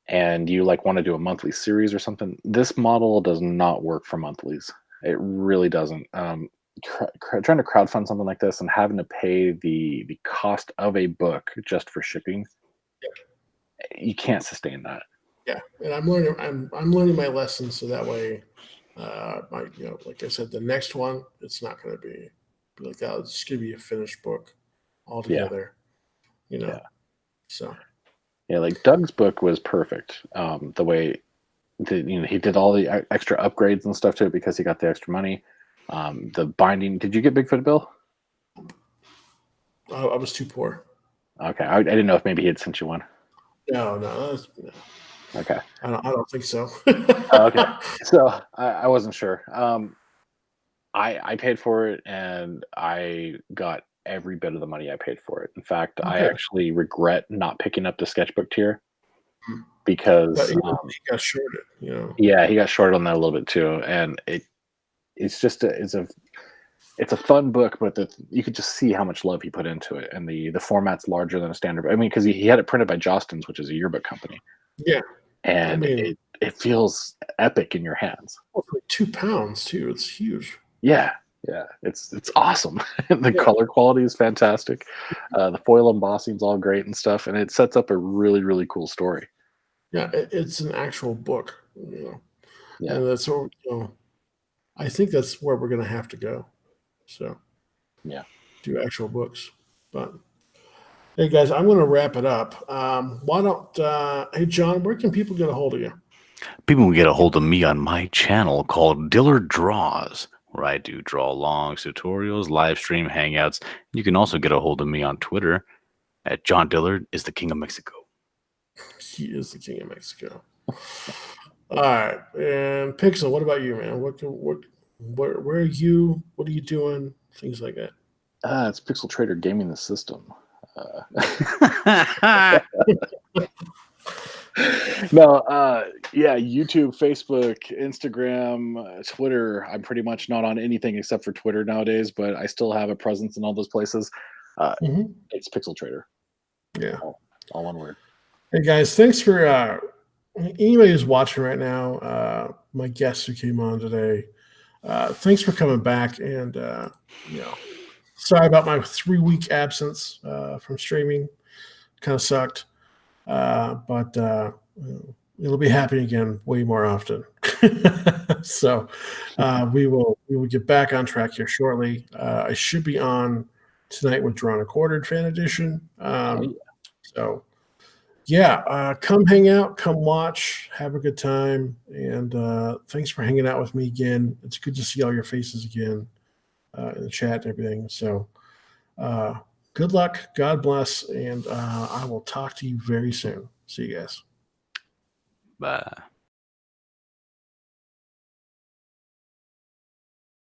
and you like want to do a monthly series or something, this model does not work for monthlies. It really doesn't. Trying to crowdfund something like this and having to pay the cost of a book just for shipping, you can't sustain that. Yeah, and I'm learning my lessons so that way, like I said, the next one it's not going to be like that. It's just going to be a finished book altogether. So. Yeah, like Doug's book was perfect. The way he did all the extra upgrades and stuff to it because he got the extra money. The binding. Did you get Bigfoot, Bill? I was too poor. Okay, I didn't know if maybe he had sent you one. No. Okay. I don't think so. Okay. So I wasn't sure. I paid for it and I got every bit of the money I paid for it. In fact, I actually regret not picking up the sketchbook tier because he got shorted. Yeah, he got shorted on that a little bit too, and it's a fun book, but you could just see how much love he put into it, and the format's larger than a standard. I mean, because he had it printed by Jostens, which is a yearbook company. Yeah, and it feels epic in your hands. Well, for £2 too, it's huge. Yeah, it's awesome. The color quality is fantastic. The foil embossing is all great and stuff, and it sets up a really, really cool story. Yeah, it's an actual book. Yeah, and that's what I think that's where we're going to have to go. So, yeah, do actual books. But Hey guys, I'm going to wrap it up. Why don't, hey John, where can people get a hold of you? People can get a hold of me on my channel called Dillard Draws, where I do draw longs, tutorials, live stream, hangouts. You can also get a hold of me on Twitter at John Dillard is the King of Mexico. He is the King of Mexico. All right, and Pixel, what about you, man? Where are you? What are you doing? Things like that. It's Pixel Trader Gaming the System. Yeah, YouTube, Facebook, Instagram, Twitter. I'm pretty much not on anything except for Twitter nowadays, but I still have a presence in all those places. It's Pixel Trader. Yeah. All one word. Hey guys, thanks for anybody who's watching right now. My guests who came on today. Thanks for coming back, and sorry about my 3-week absence from streaming. Kind of sucked, but it'll be happening again way more often. So we will get back on track here shortly. I should be on tonight with Drawn and Quartered Fan Edition. So yeah, come hang out, come watch, have a good time, and thanks for hanging out with me again. It's good to see all your faces again in the chat and everything. So good luck, God bless, and I will talk to you very soon. See you guys. Bye.